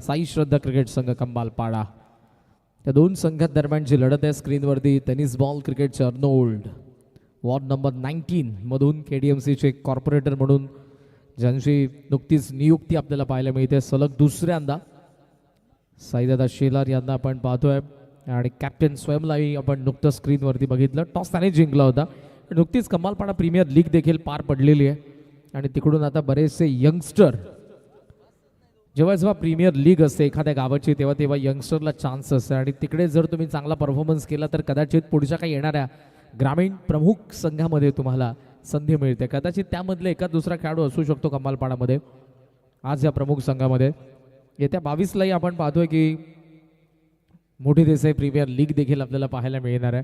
साई श्रद्धा cricket संघ कंबालपाडा. त्या दोन संघांदरम्यान जी लढत आहे स्क्रीनवरती टेनिस बॉल क्रिकेटचे अर्नोल्ड वॉर्ड नंबर 19 मधून KDMCचे कॉर्पोरेटर म्हणून ज्यांची नुकतीच नियुक्ती आपल्याला पाहायला मिळते सलग दुसऱ्यांदा साईदादा शेलार यांना आपण पाहतोय आणि कॅप्टन स्वयंलाही आपण नुकतंच स्क्रीनवरती बघितलं. टॉस त्याने जिंकला होता. नुकतीच कंबालपाडा प्रीमियर लीग देखील पार पडलेली आहे आणि तिकडून आता बरेचसे यंगस्टर जेव्हा जेव्हा प्रीमियर लीग असते एखाद्या गावाची तेव्हा तेव्हा यंगस्टरला चान्स असते आणि तिकडे जर तुम्ही चांगला परफॉर्मन्स केला तर कदाचित पुढच्या काही येणाऱ्या ग्रामीण प्रमुख संघामध्ये तुम्हाला संधी मिळते. कदाचित त्यामधले एका दुसरा खेळाडू असू शकतो कंबालपाडामध्ये. आज या प्रमुख संघामध्ये येत्या 22लाही आपण पाहतोय की मोठी देसाई प्रीमियर लीग देखील आपल्याला पाहायला मिळणार आहे.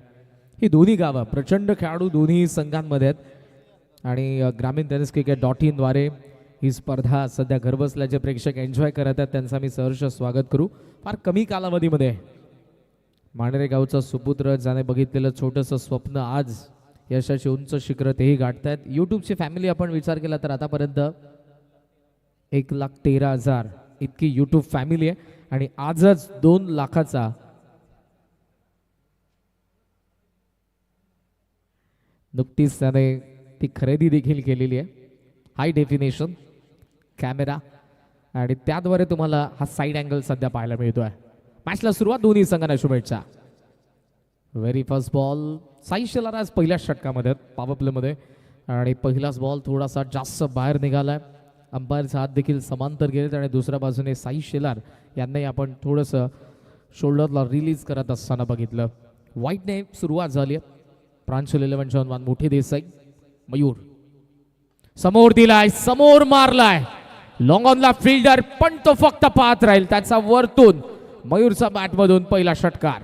ही दोन्ही गावं प्रचंड खेळाडू दोन्ही संघांमध्ये आहेत आणि ग्रामीण टेनिस क्रिकेट.in द्वारे ही स्पर्धा सध्या घरबसल्या जे प्रेक्षक एन्जॉय करत आहेत त्यांचा मी सहर्ष स्वागत करू. फार कमी कालावधीमध्ये मांढरे गावचा सुपुत्र ज्याने बघितलेलं छोटंसं स्वप्न आज यशाची उंच शिखरं तेही गाठतायत. यूट्यूबची फॅमिली आपण विचार केला तर आतापर्यंत 1,13,000 इतकी यूट्यूब फॅमिली आहे आणि आजच 2 लाखाचा नुकतीच त्याने ती खरेदी देखील केलेली आहे. हाय डेफिनेशन कॅमेरा आणि त्याद्वारे तुम्हाला हा साईड अँगल सध्या पाहायला मिळतोय. मॅचला सुरुवात दोन्ही संघांना शुभेच्छा. Very first ball Sai Shelar आज पहिल्या षटकामध्ये पॉवर प्लेमध्ये आणि पहिलाच बॉल थोडासा जास्त बाहेर निघालाय. अंपायरचा हात देखील समांतर गेलेत आणि दुसऱ्या बाजूने साई शेलार यांनाही आपण थोडंसं शोल्डरला रिलीज करत असताना बघितलं. वाईटने सुरुवात झाली आहे. प्रांशुल 11 मोठी देसाई मयूर समोर दिलाय समोर मारलाय लॉंग ऑनला फिल्डर पण तो फक्त पाहत राहील. त्याचा वरतून मयूरचा बॅटमधून पहिला षटकार.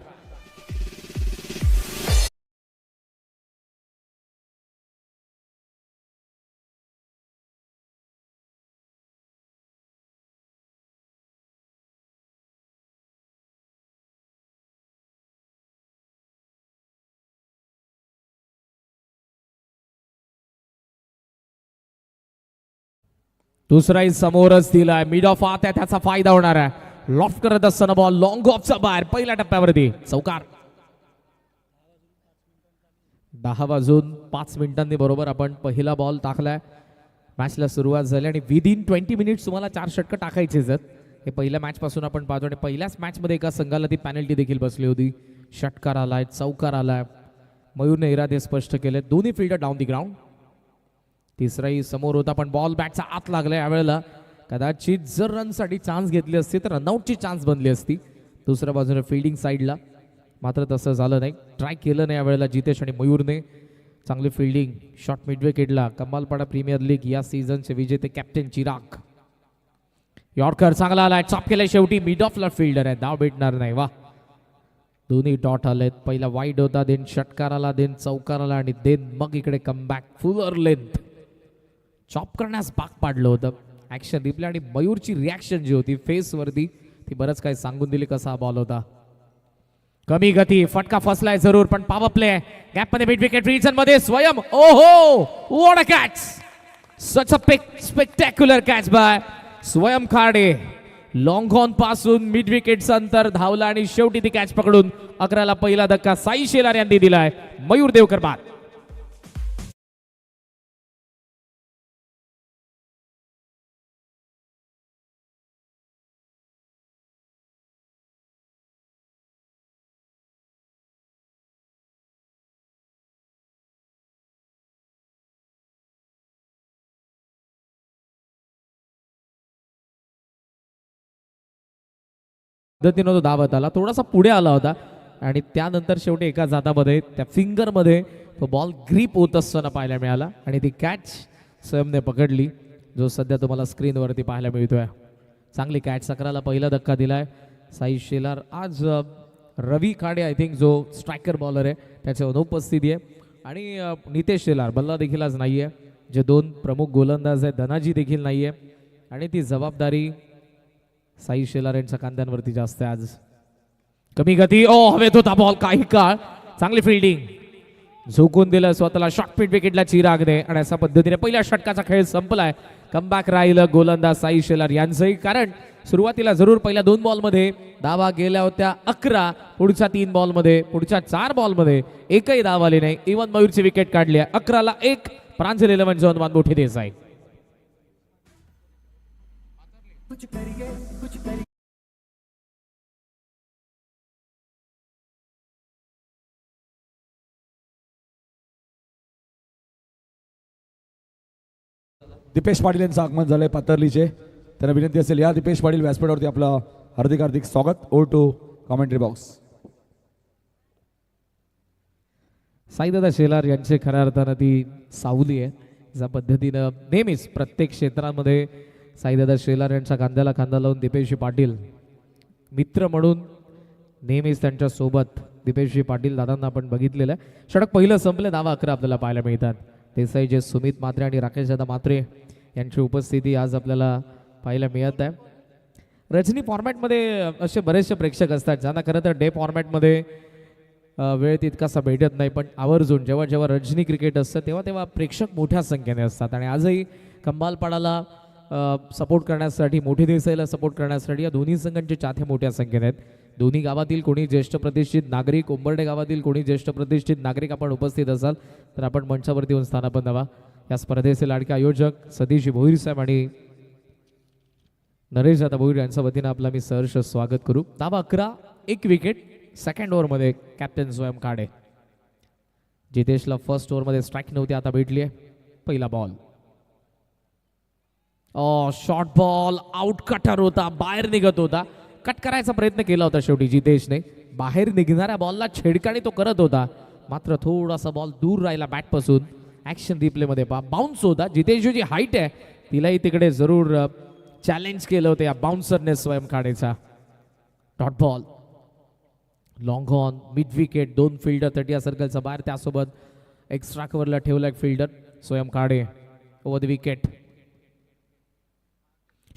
दुसराही समोरच दिलाय. मिड ऑफ आत आहे त्याचा फायदा होणार आहे. लॉफ्ट करत असताना बॉल लॉंग ऑफचा बाहेर पहिल्या टप्प्यावरती चौकार. 10 वाजून 5 मिनिटांनी बरोबर आपण पहिला बॉल टाकलाय. मॅचला सुरुवात झाली आणि विदिन 20 मिनिट्स तुम्हाला 4 षटकं टाकायचेच आहेत. हे पहिल्या मॅच पासून आपण पाहतो आणि पहिल्याच मॅच मध्ये एका संघाला ती पॅनल्टी देखील बसली होती. षटकार आलाय चौकार आलाय. मयूरने इरादे स्पष्ट केले. दोन्ही फिल्डर डाऊन दी ग्राउंड. तिसराही समोर होता पण बॉल बॅटचा आत लागलाय. यावेळेला कदाचित जर रनसाठी चान्स घेतली असती तर रनआउटची चान्स बनली असती दुसऱ्या बाजूने फिल्डिंग साईडला. मात्र तसं झालं नाही. ट्राय केलं नाही यावेळेला जितेश आणि मयूरने. चांगली फिल्डिंग शॉट मिडवे केडला. कंबालपाडा प्रीमियर लीग या सीझनचे विजेते कॅप्टन चिराग. यॉर्कर चांगला आलाय. चॉप केलाय शेवटी. मिड ऑफला फिल्डर आहे. धाव भेटणार नाही. वा दोन्ही डॉट आलेत. पहिला वाईड होता देन षटकार आला देन चौकार आला आणि देन मग इकडे कमबॅक फुलर लेंथ चॉप करण्यास भाग पाडलं होतं. ऍक्शन रिप्ले आणि मयूरची रिॲक्शन जी होती फेसवरती ती बरंच काही सांगून दिली कसा हा बॉल होता. कमी गती फटका फसलाय जरूर पण पॉवर प्ले गॅप मध्ये मिड विकेट रिजन मध्ये स्वयं. ओहो what a catch. Such a spectacular catch by Swayam Khade. Long on पासून मिड विकेटचं अंतर धावला आणि शेवटी ती कॅच पकडून 11ला पहिला धक्का साई शेलार यांनी दिलाय. मयूर देवकर बाद. पद्धतीनं तो धावत आला. थोडासा पुढे आला होता आणि त्यानंतर शेवटी एका जातामध्ये त्या फिंगरमध्ये तो बॉल ग्रीप होत असताना पाहायला मिळाला आणि ती कॅच स्वयंने पकडली जो सध्या तुम्हाला स्क्रीनवरती पाहायला मिळतोय. चांगली कॅच. 11ला पहिला धक्का दिलाय साई शेलार. आज रवी खाडे आय थिंक जो स्ट्रायकर बॉलर आहे त्याच्या अनुपस्थिती आहे आणि नितेश शेलार बल्ला देखील आज नाही आहे. जे 2 प्रमुख गोलंदाज आहेत धनाजी देखील नाही आहे आणि ती जबाबदारी साई शेलार यांच्या खांद्यांवरती जास्त आहे आज. कमी गती. ओ हवेत होता बॉल काही काळ. चांगली फिल्डिंग झोकून दिलं स्वतःला शॉर्टपिट विकेटला चिरागने आणि अशा पद्धतीने पहिल्या षटकाचा खेळ संपलाय. कमबॅक राहिलं गोलंदाज साई शेलार यांचंही, कारण सुरुवातीला जरूर पहिल्या 2 बॉलमध्ये धावा गेल्या होत्या 11, पुढच्या 3 बॉलमध्ये, पुढच्या 4 बॉलमध्ये एकही धाव आली नाही. इवन मयूरची विकेट काढली आहे. 11-1 प्रांजल 11 जवान मोठी देसाई. दीपेश पाटील यांचं आगमन झालंय पातर्लीचे. त्यांना विनंती असेल या दीपेश पाटील व्यासपीठावरती आपलं हार्दिक स्वागत. Over to commentary box. Saidada Shelar यांची खऱ्या अर्थानं ती सावली आहे. ज्या पद्धतीनं नेहमीच प्रत्येक क्षेत्रामध्ये साईदादा शेलार यांच्या खांद्याला खांदा लावून दीपेशजी पाटील मित्र म्हणून नेहमीच त्यांच्या सोबत दीपेशजी पाटील दादांना आपण बघितलेलं आहे. षटक पहिलं संपलं, धावा 11 आपल्याला पाहायला मिळतात. देसाई जे सुमित म्हात्रे आणि राकेश दादा म्हात्रे यांची उपस्थिती आज आपल्याला पाहायला मिळत आहे. रजनी फॉर्मॅटमध्ये असे बरेचसे प्रेक्षक असतात ज्यांना खरं तर डे फॉर्मॅटमध्ये वेळ तितकासा भेटत नाही, पण आवर्जून जेव्हा जेव्हा रजनी क्रिकेट असतं तेव्हा तेव्हा प्रेक्षक मोठ्या संख्येने असतात. आणि आजही खंबालपाडाला सपोर्ट करण्यासाठी, मोठी देसाईला सपोर्ट करण्यासाठी या दोन्ही संघांचे चाहते मोठ्या संख्येने आहेत. दोन्ही गावातील कोणी ज्येष्ठ प्रतिष्ठित नागरिक, उंबर्डे गावातील कोणी ज्येष्ठ प्रतिष्ठित नागरिक आपण उपस्थित असाल तर आपण मंचावरती येऊन स्थानापन्न व्हावा. या स्पर्धेचे लाडके आयोजक सतीश भोईर साहेब आणि नरेश दादा भोईर यांच्या वतीनं आपला मी सहर्ष स्वागत करू. धावा 11, 1 विकेट. सेकंड ओव्हरमध्ये कॅप्टन स्वयं काडे. जितेशला फर्स्ट ओव्हरमध्ये स्ट्राईक नव्हती, आता भेटली आहे. पहिला ball, short ball, out cutter होता, बाहेर निघत होता. कट करायचा प्रयत्न केला होता शेवटी जितेशने. बाहेर निघणाऱ्या बॉलला छेडकाणी तो करत होता, मात्र थोडासा बॉल दूर राहिला बॅटपासून. ॲक्शन रिप्लेमध्ये पहा, बाउन्स होता. जितेशची जी हाईट आहे तिलाही तिकडे जरूर चॅलेंज केलं होतं या बाउन्सरने स्वयं काडेचा. Dot ball, long on, mid wicket, 2 fielder 30 सर्कलचा बाहेर, त्यासोबत एक्स्ट्रा कव्हरला ठेवला एक fielder Swayam Kade. Over the wicket,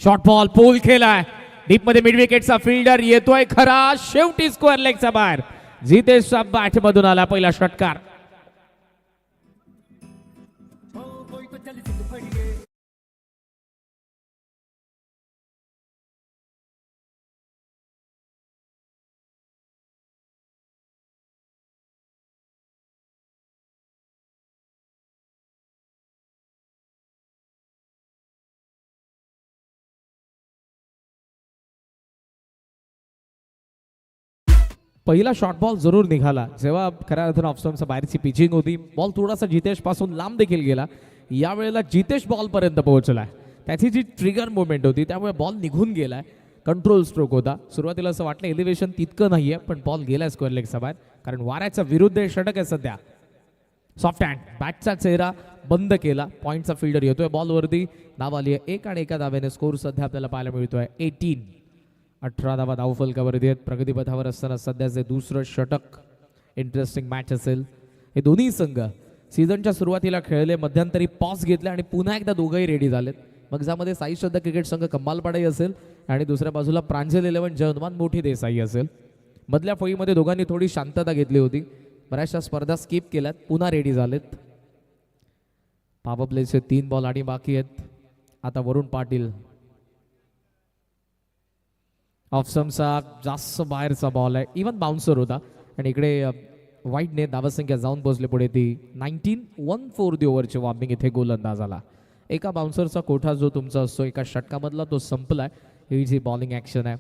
short ball, pull केलाय डीप मध्ये. मिड विकेटचा फिल्डर येतोय खरा, शेवटी स्क्वेअर लेगचा बाहेर. जितेशचा बॅट मधून आला पहिला षटकार. पहिला शॉर्ट बॉल जरूर निघाला जेव्हा खऱ्या अर्थानं ऑफस्टम्पच्या बाहेरची पिचिंग होती. बॉल थोडासा जितेश पासून लांब देखील गेला. यावेळेला जितेश बॉल पर्यंत पोहोचलाय. त्याची जी ट्रिगर मुवमेंट होती त्यामुळे बॉल निघून गेलाय. कंट्रोल स्ट्रोक होता. सुरुवातीला असं वाटलं एलिव्हेशन तितकं नाहीये, पण बॉल गेलाय स्क्वेअर लेगच्या बाहेर, कारण वाऱ्याच्या विरुद्ध हे षटक आहे सध्या. सॉफ्ट हँड, बॅटचा चेहरा बंद केला. पॉईंटचा फिल्डर येतोय बॉलवरती. धाव आली आहे 1 आणि 1 धावेने स्कोर सध्या आपल्याला पाहायला मिळतोय 18 धावा धावफलकावरती आहेत. प्रगतीपथावर असताना सध्याचे दुसरं षटक. इंटरेस्टिंग मॅच असेल. हे दोन्ही संघ सीझनच्या सुरुवातीला खेळले, मध्यंतरी पॉज घेतले आणि पुन्हा एकदा दोघंही रेडी झालेत. मग ज्यामध्ये साई श्रद्धा क्रिकेट संघ कमालपाडाई असेल आणि दुसऱ्या बाजूला प्रांजल 11 जवान मोठी देसाई असेल. मधल्या फळीमध्ये दोघांनी थोडी शांतता घेतली होती. बऱ्याचशा स्पर्धा स्किप केल्यात, पुन्हा रेडी झालेत. पॉवर प्लेचे 3 बॉल आणि बाकी आहेत. आता वरुण पाटील. ऑफसमचा जास्त बाहेरचा बॉल आहे, इवन बाउन्सर होता आणि इकडे वाईटने धावसंख्या जाऊन पोहोचले पुढे ती 19-1 ओव्हरची वॉर्मिंग इथे गोलंदाजाला. एका बाउन्सरचा कोठा जो तुमचा असतो एका षटकामधला तो संपलाय. ही जी बॉलिंग ॲक्शन आहे,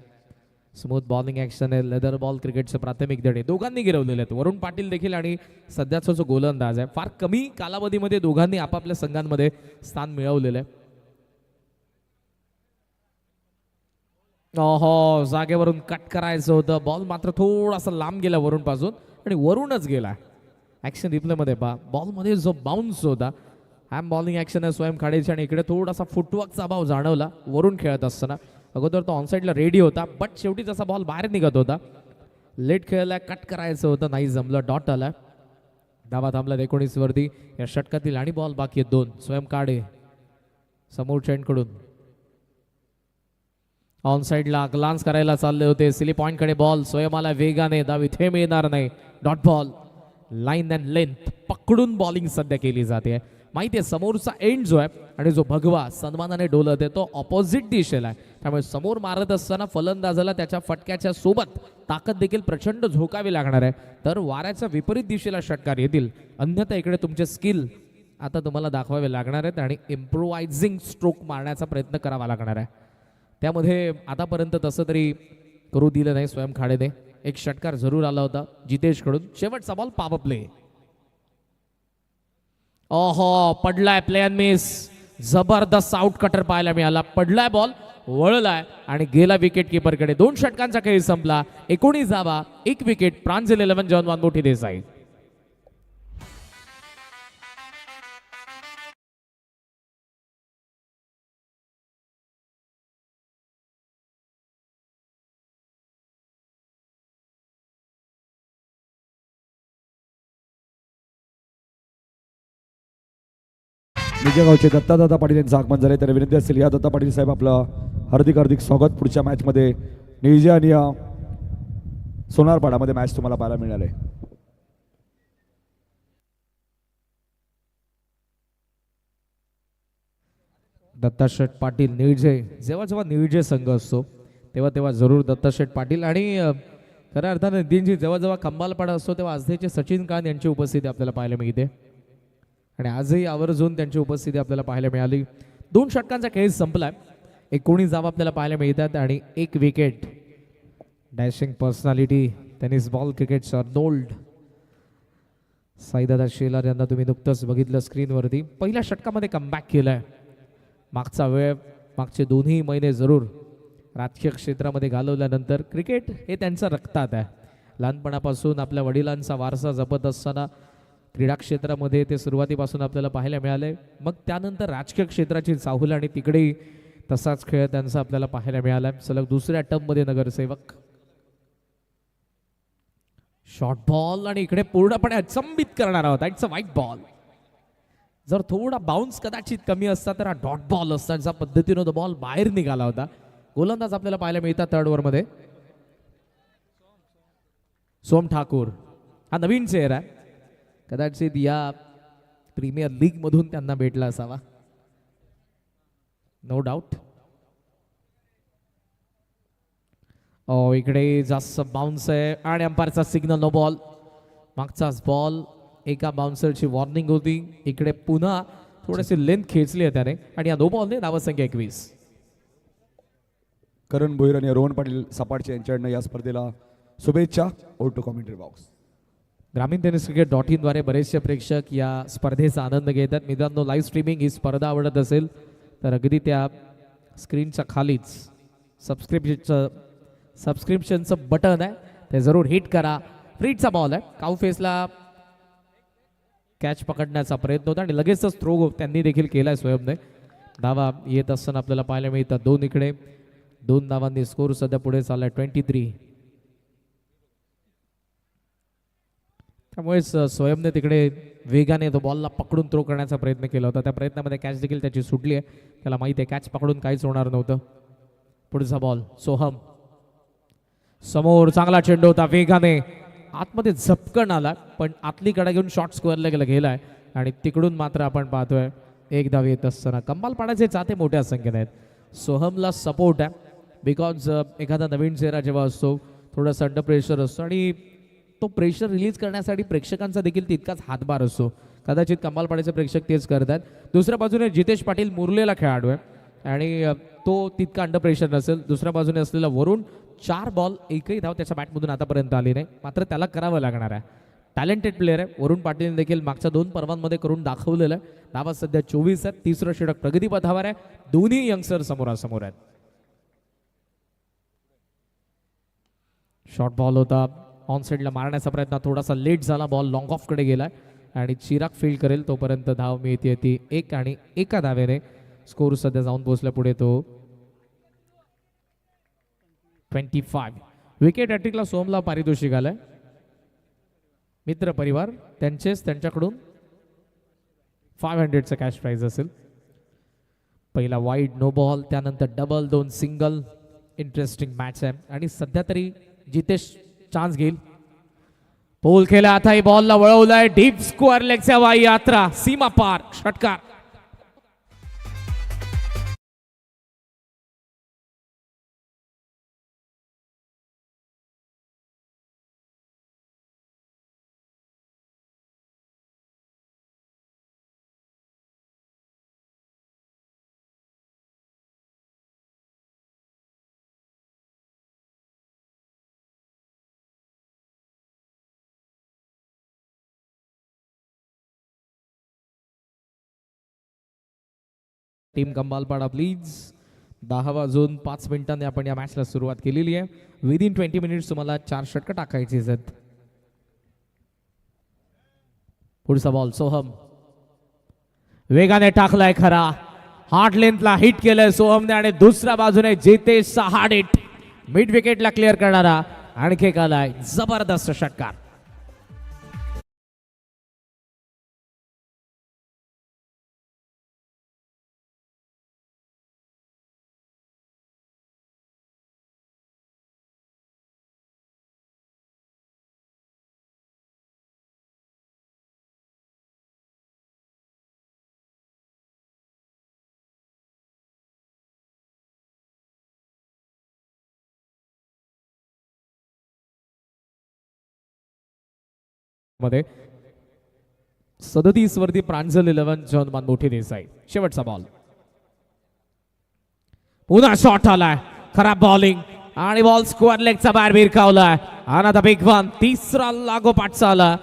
स्मूथ बॉलिंग ॲक्शन आहे. लेदर बॉल क्रिकेटचे प्राथमिक धडे दोघांनी गिरवलेले आहेत. वरुण पाटील देखील आणि सध्याचा जो गोलंदाज आहे, फार कमी कालावधीमध्ये दोघांनी आपापल्या संघांमध्ये स्थान मिळवलेलं आहे. हो, जागेवरून कट करायचं होतं. बॉल मात्र थोडासा लांब गेला वरुण पासून आणि वरूनच गेला. ॲक्शन रिप्लेमध्ये पहा, बॉलमध्ये जो बाउन्स होता, हॅम बॉलिंग ॲक्शन आहे स्वयं काडेची आणि इकडे थोडासा फुटवर्कचा अभाव जाणवला वरून खेळत असताना. अगोदर तो ऑनसाईडला रेडी होता, बट शेवटी जसा बॉल बाहेर निघत होता, लेट खेळला, कट करायचं होतं, नाही जमलं. डॉट आला. धावा थांबला 19 वरती या षटकातील आणि बॉल बाकी आहेत 2. स्वयं काडे समोरच्या एंडकडून ऑन साईडला ग्लान्स करायला चालले होते. सिली पॉईंटकडे बॉल, स्वयंला वेगाने धाव इथे मिळणार नाही. Dot ball, line and length पकडून बॉलिंग सध्या केली जाते. माहिती आहे समोरचा एंड जो आहे आणि जो भगवा सन्मानाने डोलत आहे तो ऑपोजिट दिशेला आहे. त्यामुळे समोर मारत असताना फलंदाजाला त्याच्या फटक्याच्या सोबत ताकद देखील प्रचंड झोकावी लागणार आहे. तर वाऱ्याच्या विपरीत दिशेला षटकार येतील. अन्यथा इकडे तुमचे स्किल आता तुम्हाला दाखवावे लागणार आहेत आणि इम्प्रोवायझिंग स्ट्रोक मारण्याचा प्रयत्न करावा लागणार आहे. त्यामध्ये आतापर्यंत तसं तरी करू दिलं नाही स्वयं खाडेने. एक षटकार जरूर आला होता जितेशकडून. शेवटचा बॉल पॉवर प्ले. ओहो पडलाय प्ले अँड मिस. जबरदस्त आउट कटर पाहायला मिळाला. पडलाय बॉल वळलाय आणि गेला विकेट किपरकडे. 2 षटकांचा खेळ संपला. 19 धावा 1 विकेट. प्रांजल 11 जॉन वानमोठी देसाई. निजा गावचे दत्ता पाटील यांचं आगमन झाले. तर विनंती असेल या दत्ता पाटील साहेब आपलं हार्दिक हार्दिक स्वागत. पुढच्या मॅचमध्ये निजा आणि सोनारपाडामध्ये मॅच तुम्हाला पाहायला मिळाले. दत्ताशेठ पाटील निळजे. जेव्हा जेव्हा निळजे संघ असतो तेव्हा तेव्हा जरूर दत्ताशेठ पाटील आणि खऱ्या अर्थाने नितीनजी जेव्हा जेव्हा खंबालपाडा असतो तेव्हा आजचे सचिन कान यांची उपस्थिती आपल्याला पाहायला मिळते आणि आजही आवर्जून त्यांची उपस्थिती आपल्याला पाहायला मिळाली. 2 षटकांचा खेळ संपलाय. 19 धावा आपल्याला पाहायला मिळतात आणि 1 wicket. Dashing personality tennis ball cricket Arnold Saidada Shelar यांना तुम्ही नुकतंच बघितलं स्क्रीनवरती. पहिल्या षटकामध्ये कमबॅक केलाय. मागचा वेळ मागचे 2ही महिने जरूर राजकीय क्षेत्रामध्ये घालवल्यानंतर क्रिकेट हे त्यांच्या रक्तात आहे. लहानपणापासून आपल्या वडिलांचा वारसा जपत असताना क्रीडा क्षेत्रामध्ये ते सुरुवातीपासून आपल्याला पाहायला मिळाले. मग त्यानंतर राजकीय क्षेत्राची चाहूल आणि तिकडेही तसाच खेळ त्यांचा आपल्याला पाहायला मिळाला. सलग 2ऱ्या टर्ममध्ये नगरसेवक. शॉर्ट बॉल आणि इकडे पूर्णपणे अचंबित करणारा होता. It's a white ball. जर थोडा बाउन्स कदाचित कमी असता तर हा डॉट बॉल असता. ज्या पद्धतीनं तो बॉल बाहेर निघाला होता. गोलंदाज आपल्याला पाहायला मिळतात 3rd ओव्हरमध्ये. सोम ठाकूर हा नवीन चेहरा आहे. कदाचित या प्रीमियर लीग मधून त्यांना भेटला असावा. No doubt. इकडे जास्त बाउन्स आहे आणि अंपायरचा सिग्नल नो बॉल. मागचाच बॉल एका बाउन्सरची वॉर्निंग होती. इकडे पुन्हा थोडीशी लेंथ खेचली आहे त्याने आणि या नो बॉलने धावसंख्या 21. करण भोईर आणि रोहन पाटील सपाटचे यांच्याकडनं या स्पर्धेला शुभेच्छा. Over to commentary box. ग्रामीण टेनिस क्रिकेट .in द्वारे बरेचसे प्रेक्षक या स्पर्धेचा आनंद घेतात. मित्रांनो लाईव्ह स्ट्रीमिंग ही स्पर्धा आवडत असेल तर अगदी त्या स्क्रीनच्या खालीच सबस्क्रिप्शनचं बटन आहे ते जरूर हिट करा. फ्रीटचा बॉल आहे. काऊ फेसला कॅच पकडण्याचा प्रयत्न होता आणि लगेचच थ्रो त्यांनी देखील केलाय स्वयंने. धावा येत असताना आपल्याला पाहायला मिळतात 2. इकडे 2 धावांनी स्कोर सध्या पुढे चाललाय 23. त्यामुळेच स्वयंने तिकडे वेगाने तो बॉलला पकडून थ्रो करण्याचा प्रयत्न केला होता. त्या प्रयत्नामध्ये कॅच देखील त्याची सुटली आहे. त्याला माहिती आहे कॅच पकडून काहीच होणार नव्हतं. पुढचा बॉल सोहम. समोर चांगला चेंडू होता. वेगाने आतमध्ये झपकन आला पण आतली कडा घेऊन शॉर्ट स्क्वेअरला गेलाय आणि तिकडून मात्र आपण पाहतोय 1 धाव येत असताना कमालपाड्याचे चाहते मोठ्या संख्येने आहेत. सोहमला सपोर्ट आहे बिकॉज एखादा नवीन चेहरा जेव्हा असतो थोडासा अंडर प्रेशर असतो आणि तो प्रेशर रिलीज करण्यासाठी प्रेक्षकांचा देखील तितकाच हातभार असतो. कदाचित कमालपाड्याचे प्रेक्षक तेच करतात. दुसऱ्या बाजूने जितेश पाटील मुरलेला खेळाडू आहे आणि तो तितका अंडर प्रेशर नसेल. दुसऱ्या बाजूने असलेला वरुण 4 बॉल 1ही धाव त्याच्या बॅटमधून आतापर्यंत आली नाही. मात्र त्याला करावं लागणार आहे. टॅलेंटेड प्लेअर आहे वरुण पाटील देखील मागच्या 2 पर्वांमध्ये करून दाखवलेलं आहे. धावा सध्या 24 आहेत. 3रं षटक प्रगतीपथावर आहे. दोन्ही यंगस्टर समोरासमोर आहेत. शॉर्ट बॉल होता. ऑन साईडला मारण्याचा प्रयत्न थोडासा लेट झाला. बॉल लॉंग ऑफ कडे गेलाय आणि चिराग फील्ड करेल तोपर्यंत धाव मिळते ती 1 आणि 1 धावेने स्कोर सध्या जाऊन पोहोचला पुढे तो 25. विकेट हॅट्रिकला सोमला पारितोषिक आलंय. मित्र परिवार त्यांच्याकडून 500चं कॅश प्राइज असेल. पहिला वाईड नो बॉल त्यानंतर डबल 2 सिंगल. इंटरेस्टिंग मॅच आहे आणि सध्या तरी जितेश चान्स घेईल. पोल केला आता बॉलला वळवलाय डीप स्क्वेअर लेगच्या वाई यात्रा सीमा पार षटकार. Team कंबालपाडा please. 10 वाजून 5 मिनिटांनी आपण या मॅचला सुरुवात केलेली आहे. विदिन 20 मिनिट्स तुम्हाला 4 षटकं टाकायची आहेत. पुढचा बॉल सोहम वेगाने टाकलाय खरा हार्ड लेंथला हिट केलंय सोहमने आणि दुसऱ्या बाजूने जितेश हार्ड हिट मिड विकेटला क्लिअर करणारा आणखी एक आलाय जबरदस्त षटकार. मध्ये 37 वरती प्रांजल 11 जॉन मोठी देसाई. शेवटचा बॉल पुन्हा शॉट आलाय खराब बॉलिंग आणि बॉल स्क्वेअर लेगचा बाहेर भिरकावलाय. आणि आता बिग वन तिसरा लागोपाठचा आला.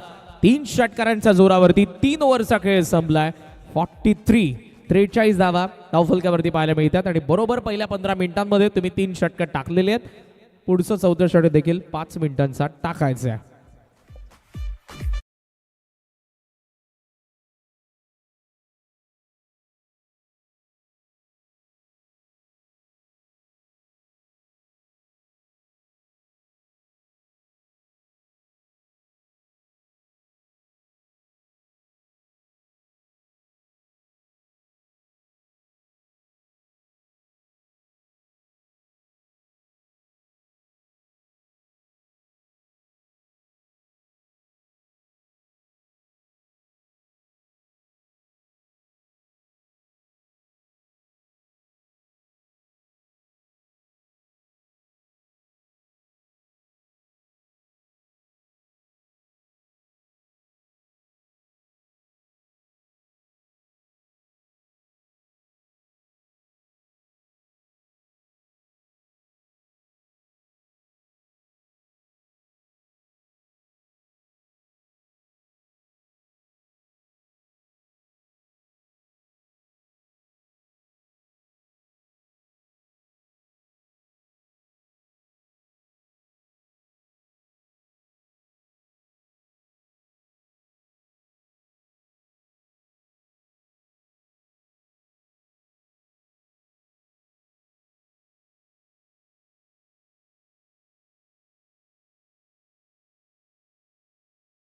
3 षटकारांच्या जोरावरती 3 ओव्हरचा खेळ संपलाय. 43 धावा धावफलकावरती पाहायला मिळतात आणि बरोबर पहिल्या 15 मिनिटांमध्ये तुम्ही 3 षटकं टाकलेले आहेत. पुढचं 14 षटक देखील 5 मिनिटांचा टाकायचं आहे.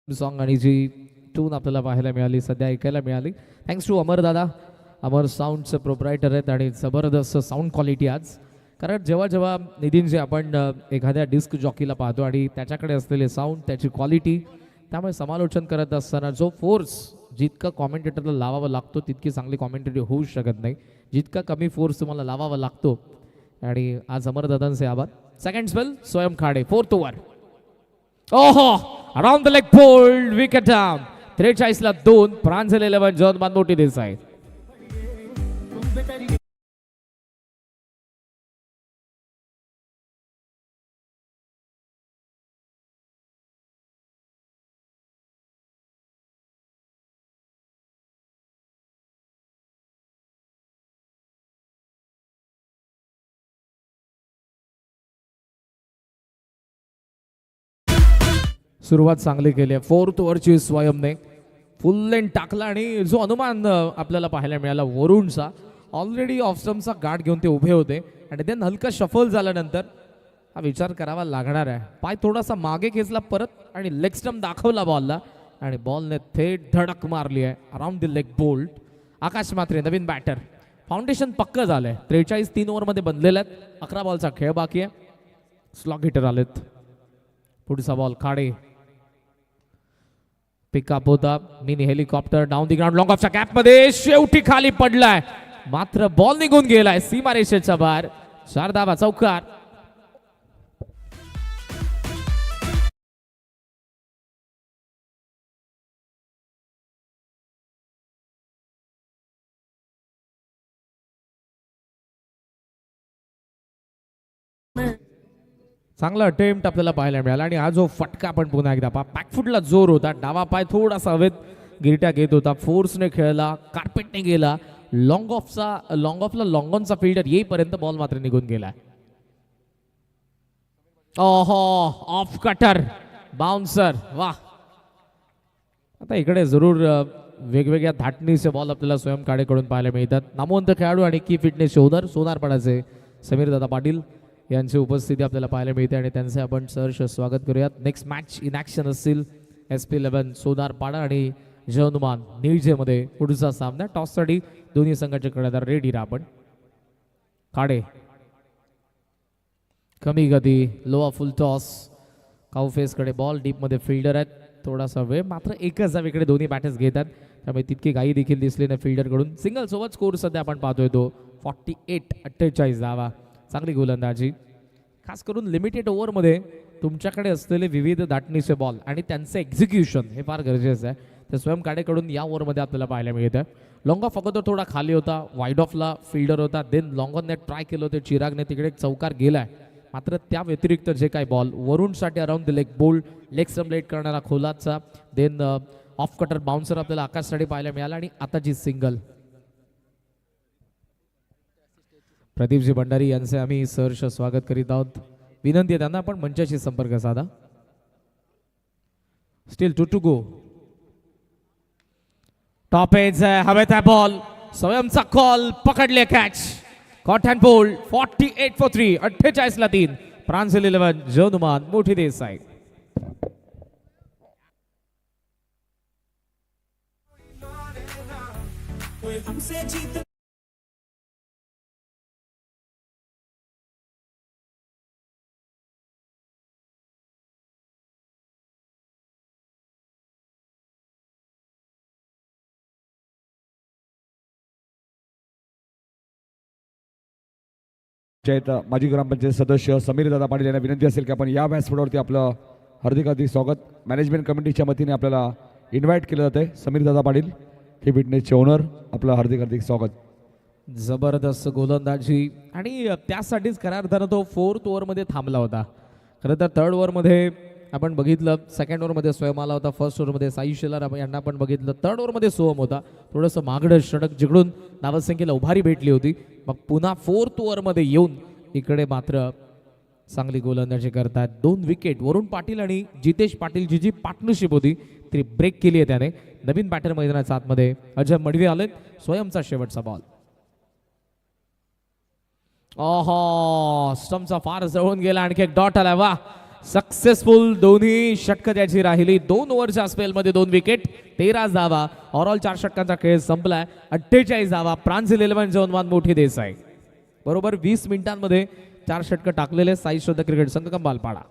सॉन्ग आणि जी ट्यून आपल्याला पाहायला मिळाली सध्या ऐकायला मिळाली थँक्स टू अमर दादा. अमर साऊंडचे प्रोप्रायटर आहेत आणि जबरदस्त साऊंड क्वालिटी आज. कारण जेव्हा जेव्हा नितीनजी आपण एखाद्या डिस्क जॉकीला पाहतो आणि त्याच्याकडे असलेले साऊंड त्याची क्वालिटी त्यामुळे समालोचन करत असताना जो फोर्स जितका कॉमेंटेटरला लावावा लागतो तितकी चांगली कॉमेंटेटरी होऊ शकत नाही. जितका कमी फोर्स तुम्हाला लावावा लागतो. आणि आज अमरदादांचे आभार. Second spell Swayam Khade 4th over. ओहो around the leg bowled wicket down. 43 ला 2 प्रांजल 11 जॉन मोठी देसाई. सुरुवात चांगली केली आहे. 4th ओव्हरची स्वयंने फुल लेंथ टाकला आणि जो अनुमान आपल्याला पाहायला मिळाला वरुणचा ऑलरेडी ऑफ स्टंपचा गाठ घेऊन ते उभे होते आणि देन हलका शफल झाल्यानंतर हा विचार करावा लागणार आहे. पाय थोडासा मागे खेचला परत आणि लेग स्टंप दाखवला बॉलला आणि बॉलने थेट धडक मारली आहे around the leg bowled. Akash Matre नवीन बॅटर. फाउंडेशन पक्क झालंय. 43 3 ओव्हरमध्ये बनलेले आहेत. 11 बॉलचा खेळ बाकी आहे. स्लॉग हिटर आलेत. पुढचा बॉल खाडे पिकअप होता mini helicopter down the ground long ऑफच्या गॅप मध्ये शेवटी खाली पडलाय मात्र बॉल निघून गेलाय सीमारेषेच्या बाहेर 4 धावा चौकार. चांगला अटेम्प्ट आपल्याला पाहायला मिळाला आणि हा जो फटका आपण पुन्हा एकदा पहा बॅकफुटला जोर होता डावा पाय थोडासा हवेत गिरट्या घेत होता फोर्सने खेळला कार्पेटने गेला लॉंग ऑफला लॉंग ऑनचा फिल्डर येईपर्यंत बॉल मात्र निघून गेला. ओहो ऑफ कटर बाउन्सर वा. आता इकडे जरूर वेगवेगळ्या धाटणीचे बॉल आपल्याला स्वयं काडेकडून पाहायला मिळतात. नामवंत खेळाडू आणि की फिटनेस शोधर सोनारपाडाचे समीर दादा पाटील यांची उपस्थिती आपल्याला पाहायला मिळते आणि त्यांचे आपण सहर्ष स्वागत करूयात. नेक्स्ट मॅच इन ॲक्शन असतील SP11 सोनारपाडा आणि जनुमान निळजेमध्ये पुढचा सामना. टॉससाठी दोन्ही संघाचे कर्णधार रेडी राहा. आपण काडे कमी गती लोआ फुल टॉस काउफेसकडे बॉल डीपमध्ये फिल्डर आहेत थोडासा वेळ मात्र एकच धावेकडे दोन्ही बॅटर्स घेतात त्यामुळे तितकी घाई देखील दिसली नाही फिल्डरकडून. सिंगल सोबत स्कोर सध्या आपण पाहतोय तो 48-48 धावा. चांगली गोलंदाजी खास करून लिमिटेड ओव्हरमध्ये तुमच्याकडे असलेले विविध धाटणीचे बॉल आणि त्यांचं एक्झिक्युशन हे फार गरजेचं आहे. ते स्वयं काडेकडून या ओव्हरमध्ये आपल्याला पाहायला मिळतं. लॉंग ऑफ अगोदर थोडा खाली होता वाईड ऑफला फिल्डर होता देन लॉंग ऑनने ट्राय केलं होते चिरागने तिकडे एक चौकार गेलाय मात्र त्या व्यतिरिक्त जे काही बॉल वरुणसाठी around the leg bowled leg stump करणारा खोलाचा देन ऑफ कटर बाउन्सर आपल्याला आकाशसाठी पाहायला मिळाला आणि आताची सिंगल. प्रदीपजी भंडारी यांचे आम्ही सहर्ष स्वागत करीत आहोत. विनंती आहे त्यांना आपण मंचाशी संपर्क साधा. Still to go top edge हवेत आहे बॉल स्वयंचा कॉल पकडले catch caught and bowled 48-3 48-3 Pranjal 11 जनुमान मोठी देसाई. माजी ग्रामपंचायत सदस्य समीर दादा पाटील यांना विनंती असेल की आपण या व्यासपीठावरती आपलं हार्दिक स्वागत. मॅनेजमेंट कमिटीच्या वतीने आपल्याला इन्व्हाइट केलं जातं आहे. समीर दादा पाटील ही फिटनेसचे ओनर आपलं हार्दिक स्वागत. जबरदस्त गोलंदाजी आणि त्यासाठीच खऱ्या अर्थानं तो 4th ओव्हरमध्ये थांबला होता. खरं तर 3rd ओव्हरमध्ये आपण बघितलं 2nd ओव्हरमध्ये स्वयं आला होता 1st ओव्हरमध्ये साई शेलार यांना आपण बघितलं 3rd ओव्हरमध्ये सोहम होता थोडंसं मागडं षटक जिकडून धावसंख्येला उभारी भेटली होती मग पुन्हा 4th ओव्हरमध्ये येऊन इकडे मात्र चांगली गोलंदाजी करतात. 2 विकेट वरुण पाटील आणि जितेश पाटील जी पार्टनरशिप होती ती ब्रेक केली आहे त्याने. नवीन बॅटर मैदानाच्या आतमध्ये अजय मडवी आले स्वयंचा शेवटचा बॉल. ओहो स्टंपचा फार जवळून गेला आणखी एक डॉट आला वा. सक्सेसफुल दोन्ही षटकं त्याची राहिली 2 ओव्हरच्या स्पेलमध्ये 2 विकेट 13 धावा. ओव्हरऑल 4 षटकांचा खेळ संपलाय 48 धावा. प्रांजल 11 जनुमान मोठी देसाई बरोबर 20 मिनिटांमध्ये 4 षटकं टाकलेले. साई श्रद्धा क्रिकेट संघ कंबालपाडा.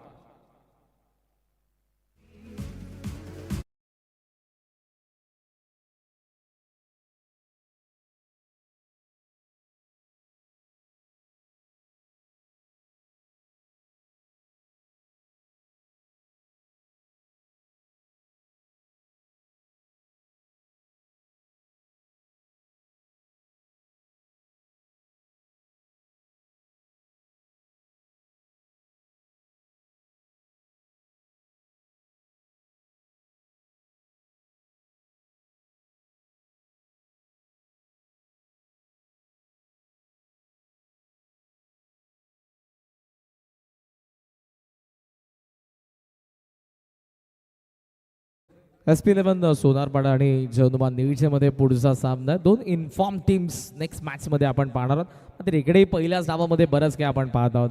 SP11 सोनारपाडा आणि जनुमान निळजेमध्ये पुढचा सामना. 2 इन्फॉर्म टीम्स नेक्स्ट मॅचमध्ये आपण पाहणार आहोत. मात्र इकडेही पहिल्याच धावामध्ये बरंच काही आपण पाहत आहोत.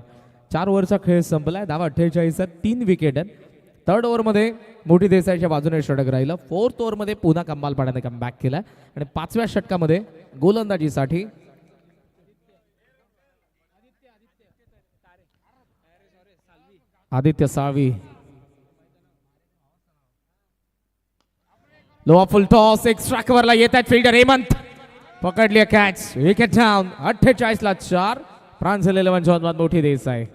4 ओव्हरचा खेळ संपलाय. धावा 48 आहेत 3 विकेट आहेत. 3rd ओव्हरमध्ये मोठी देसाईच्या बाजूने षटक राहिलं. 4th ओव्हरमध्ये पुन्हा कंबालपाड्याने कमबॅक केलाय आणि 5व्या षटकामध्ये गोलंदाजीसाठी Aditya Salvi low full toss extra कव्हरला येत आहेत फिल्डर हेमंत पकडली कॅच विकेट डाऊन 48 ला 4 प्रांजल 11 जॉनमान मोठी देसाई.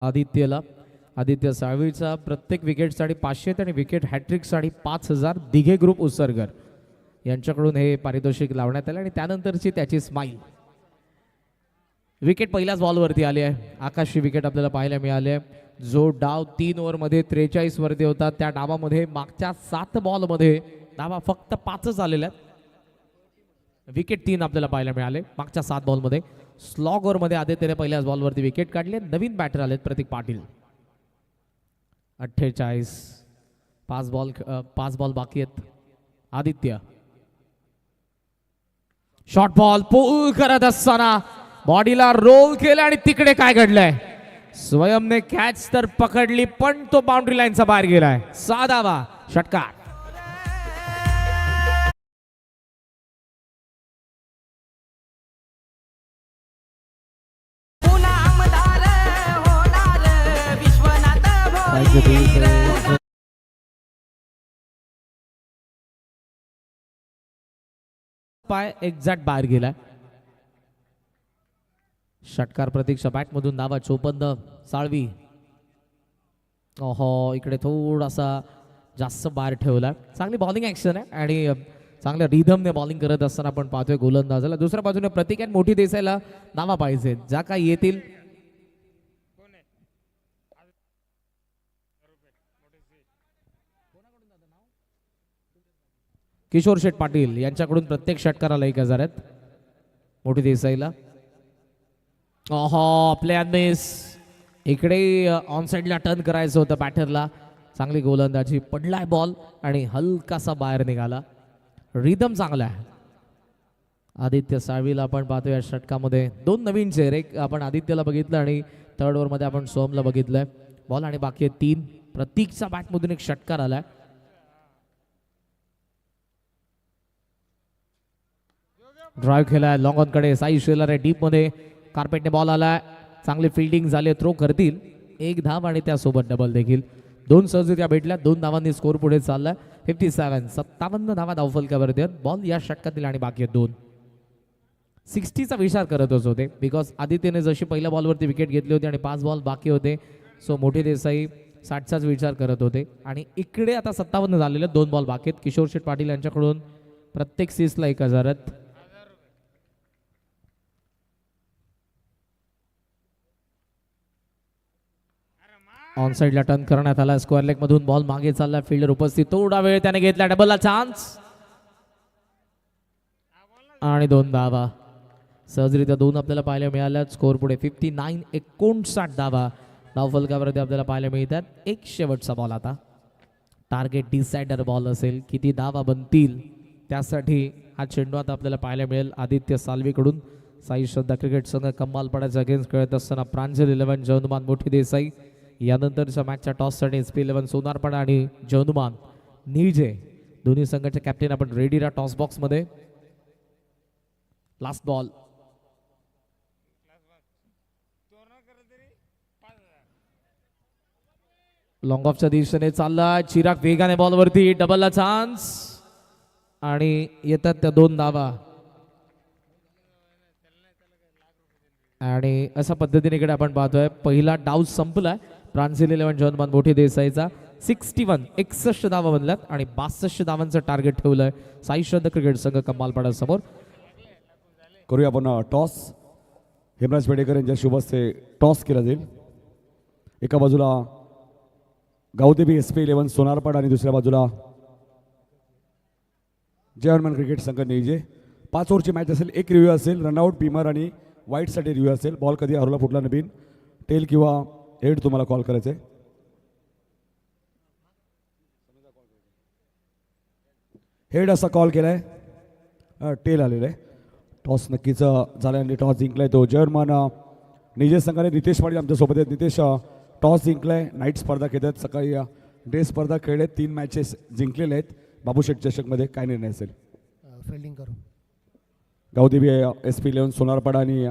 आदित्य साळवीचा प्रत्येक विकेटसाठी 500 आणि विकेट हॅट्रिकसाठी 5000 दिघे ग्रुप उसरगर यांच्याकडून हे पारितोषिक लावण्यात आले आणि त्यानंतरची त्याची स्माईल. विकेट पहिल्याच बॉलवरती आली आहे. आकाशची विकेट आपल्याला पाहायला मिळाली आहे. जो डाव 3 ओव्हरमध्ये 43 वरती होता त्या डावामध्ये मागच्या 7 बॉलमध्ये धावा फक्त 5च आलेल्या आहेत. विकेट 3 आपल्याला पाहायला मिळाले मागच्या 7 बॉलमध्ये. स्लॉग ओव्हरमध्ये आदित्यने पहिल्याच बॉलवरती विकेट काढले. नवीन बॅटर आलेत प्रतीक पाटील. 48 5 बॉल बाकी आहेत. आदित्य शॉर्ट बॉल पुल करत असताना बॉडीला रोल केला आणि तिकडे काय घडलंय स्वयंने कॅच तर पकडली पण तो बाउंड्री लाईनचा बाहेर गेलाय. 6 धावा षटकार. पाय एक्झॅक्ट बाहेर गेलाय. षटकार प्रतीक्षा बॅट मधून धावा 54. साळवी ओहो इकडे थोडासा जास्त बाहेर ठेवला. चांगली बॉलिंग ऍक्शन आहे आणि चांगल्या रिधमने बॉलिंग करत असताना आपण पाहतोय गोलंदाजाला. दुसऱ्या बाजूने प्रतीक आणि मोठी देसाईला धावा पाहिजे ज्या काही येतील. किशोर शेठ पाटील यांच्याकडून प्रत्येक षटकाराला 1000 आहेत. मोठी देसाईला ओहो प्ले मिस. इकडे ऑन साइडला टर्न करायचं होतं बॅटरला. चांगली गोलंदाजी पडलाय बॉल आणि हलकासा बाहेर निघाला. रिदम चांगला आहे. आदित्य साळवीला आपण पाहतोय या षटकामध्ये 2 नवीन चेहरे. एक आपण आदित्यला बघितलं आणि थर्ड ओव्हरमध्ये आपण सोमला बघितलंय. बॉल आणि बाकी 3. प्रतीकचा बॅटमधून एक षटकार आलाय. ड्राईव्ह केलाय लॉंग ऑन कडे. साई शेलर आहे डीप मध्ये. कार्पेटने बॉल आलाय. चांगली फिल्डिंग झाली. थ्रो करतील. 1 धाव आणि त्यासोबत डबल देखील. 2 सहज भेटल्या. 2 धावांनी स्कोर पुढे चाललाय. 57 धावा धावफलकावरती आहेत. बॉल या षटकातील आणि बाकी 2. 60चा विचार करतच होते बिकॉज आदित्यने जशी पहिल्या बॉलवरती विकेट घेतली होती आणि 5 बॉल बाकी होते. सो मोठी देसाई 60चाच विचार करत होते आणि इकडे आता 57 झालेले 2 बॉल बाकी आहेत. किशोर शेठ पाटील यांच्याकडून प्रत्येक सीसला 1000 आहेत. ऑन साइडला टर्न करण्यात आला. स्क्वेअर लेग मधून बॉल मागे चालला. फिल्डर उपस्थित. थोडा वेळ त्याने घेतला. डबलला चान्स आणि 2 धावा. सहजरित्या 2 आपल्याला पाहायला मिळाल्या. स्कोर पुढे 59. 59 धावा धावफलकावरती आपल्याला पाहायला मिळतात. एक शेवटचा बॉल आता. टार्गेट डिसाइडर बॉल असेल. किती धावा बनतील त्यासाठी हा चेंडू आता आपल्याला पाहायला मिळेल आदित्य साळवीकडून. साई श्रद्धा क्रिकेट संघ कमाल पडायचा अगेन्स्ट खेळत असताना प्रांजल 11 जवनुमान मोठी देसाई. यानंतरच्या मॅचच्या टॉससाठी SP 11 सोनारपाडा आणि जवनुमान निळजे दोन्ही संघाचे कॅप्टन आपण रेडी राहा टॉस बॉक्स मध्ये. Last ball. लॉंग ऑफच्या दिशेने चालला. चिराग वेगाने बॉलवरती. डबलला चान्स आणि येतात त्या 2 धावा. आणि अशा पद्धतीने इकडे आपण पाहतोय पहिला डाव संपलाय. प्रांजल 11 जवनुमान मोठी देसाईचा. 61 धावा बनल्यात आणि 62 धावांचं टार्गेट ठेवलंय साई श्रद्धा क्रिकेट संघ कमालपाडा समोर. करूया आपण टॉस. हेमराज पेडेकर यांच्या शुभ हस्ते टॉस केला जाईल. एका बाजूला गावदेवी SP 11 सोनारपाडा आणि दुसऱ्या बाजूला जवनुमान क्रिकेट संघ निळजे. 5 ओव्हरची मॅच असेल. 1 रिव्ह्यू असेल. रनआउट बीमर आणि वाईटसाठी रिव्ह्यू असेल. बॉल कधी हरवला फुटला नवीन टेल किंवा हेड तुम्हाला कॉल करायचं आहे. हेड असा कॉल केला आहे, टेल आलेलं आहे. टॉस नक्कीच झाला आणि टॉस जिंकलाय तो जर्मन निजे संघाने. नितेश पाटील आमच्यासोबत आहेत. नितेश, टॉस जिंकलाय, नाईट स्पर्धा खेळतात, सकाळी डे स्पर्धा खेळले, 3 मॅचेस जिंकलेले आहेत. बाबूशेठ चषकमध्ये काय निर्णय असेल? फिल्डिंग करू. गावदेवी SP11 सोनारपाडा आणि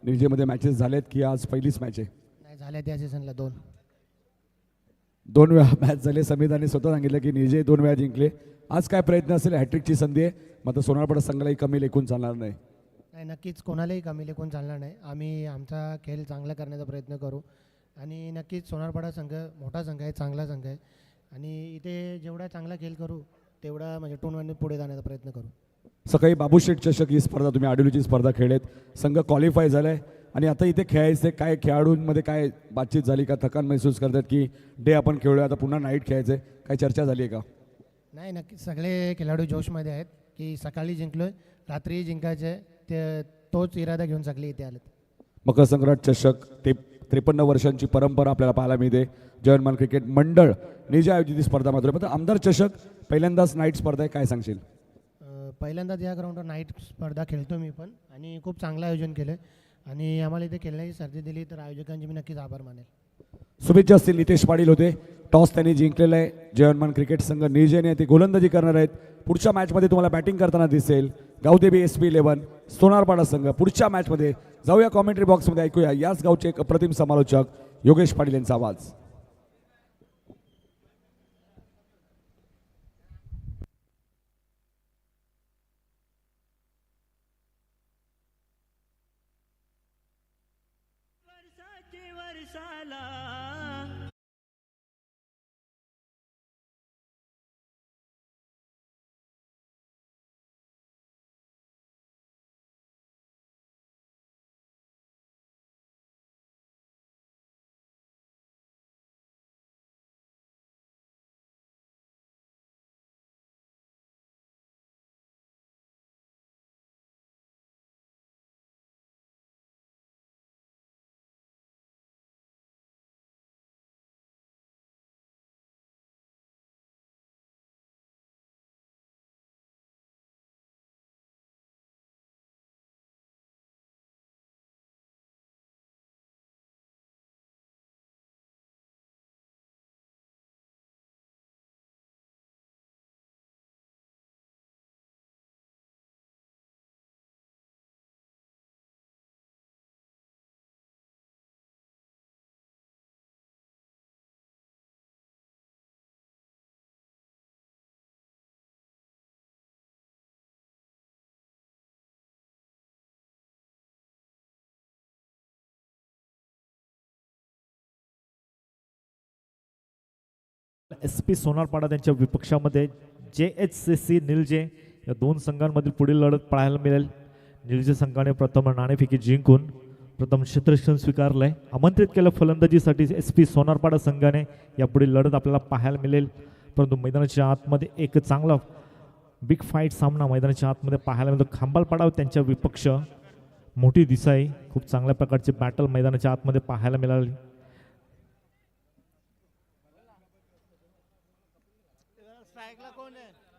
निजेमध्ये मॅचेस झालेत की आज पहिलीच मॅच आहे? नाही झाल्या त्या सीझनला 2. 2 वेळा मॅच झाले. समीरदाने स्वतः सांगितलं की निजे 2 वेळा जिंकले. आज काय प्रयत्न असेल? हॅट्रिकची संधी आहे, मात्र सोनारपाडा संघालाही कमी लेखून चालणार नाही. नाही, नक्कीच कोणालाही कमी लेखून चालणार नाही. आम्ही आमचा खेळ चांगला करण्याचा प्रयत्न करू आणि नक्कीच सोनारपाडा संघ मोठा संघ आहे, चांगला संघ आहे आणि इथे जेवढा चांगला खेळ करू तेवढा म्हणजे टूर्नामेंट पुढे जाण्याचा प्रयत्न करू. सकाळी बाबूशेठ चषक ही स्पर्धा तुम्ही आडुलीची स्पर्धा खेळलेत, संघ क्वालिफाय झालाय आणि आता इथे खेळायचे काय? खेळाडूंमध्ये काय बातचीत झाली का? थकान महसूस करतात की डे आपण खेळूया, आता पुन्हा नाईट खेळायचं, काय चर्चा झाली आहे का? नाही, नक्कीच सगळे खेळाडू जोशमध्ये आहेत की सकाळी जिंकलो आहे, रात्री जिंकायचे, ते तोच इरादा घेऊन सगळे इथे आलेत. मकर संक्रांत चषक ते 53 वर्षांची परंपरा आपल्याला पाहायला मिळते. जर्मन क्रिकेट मंडळ निजे आयोजित ही स्पर्धा मात्र. मात्र आमदार चषक पहिल्यांदाच नाईट स्पर्धा आहे, काय सांगशील? पहिल्यांदाच या ग्राउंडवर नाईट स्पर्धा खेळतो मी पण आणि खूप चांगलं आयोजन केलं आणि आम्हाला इथे खेळण्याची संधी दिली तर आयोजकांचे मी नक्कीच आभार मानेल. शुभेच्छा असतील. नितेश पाटील होते. टॉस त्यांनी जिंकलेला आहे. जर्मन क्रिकेट संघ निजेने ते गोलंदाजी करणार आहेत. पुढच्या मॅचमध्ये तुम्हाला बॅटिंग करताना दिसेल गावदेवी SP11 सोनारपाडा संघ. पुढच्या मॅचमध्ये जाऊया कॉमेंट्री बॉक्समध्ये, ऐकूया याच गावचे एक अप्रतिम समालोचक योगेश पाटील यांचा आवाज. SP सोनारपाडा त्यांच्या विपक्षामध्ये JHCC निलजे या 2 संघांमधील पुढील लढत पाहायला मिळेल. निलजे संघाने प्रथम नाणेफेकी जिंकून प्रथम क्षेत्ररक्षण स्वीकारलंय. आमंत्रित केलं फलंदाजीसाठी SP सोनारपाडा संघाने. यापुढील लढत आपल्याला पाहायला मिळेल, परंतु मैदानाच्या आतमध्ये एक चांगला बिग फाईट सामना मैदानाच्या आतमध्ये पाहायला मिळतो. खांबालपाडा त्यांच्या विपक्ष मोठी दिसाई, खूप चांगल्या प्रकारचे बॅटल मैदानाच्या आतमध्ये पाहायला मिळाली.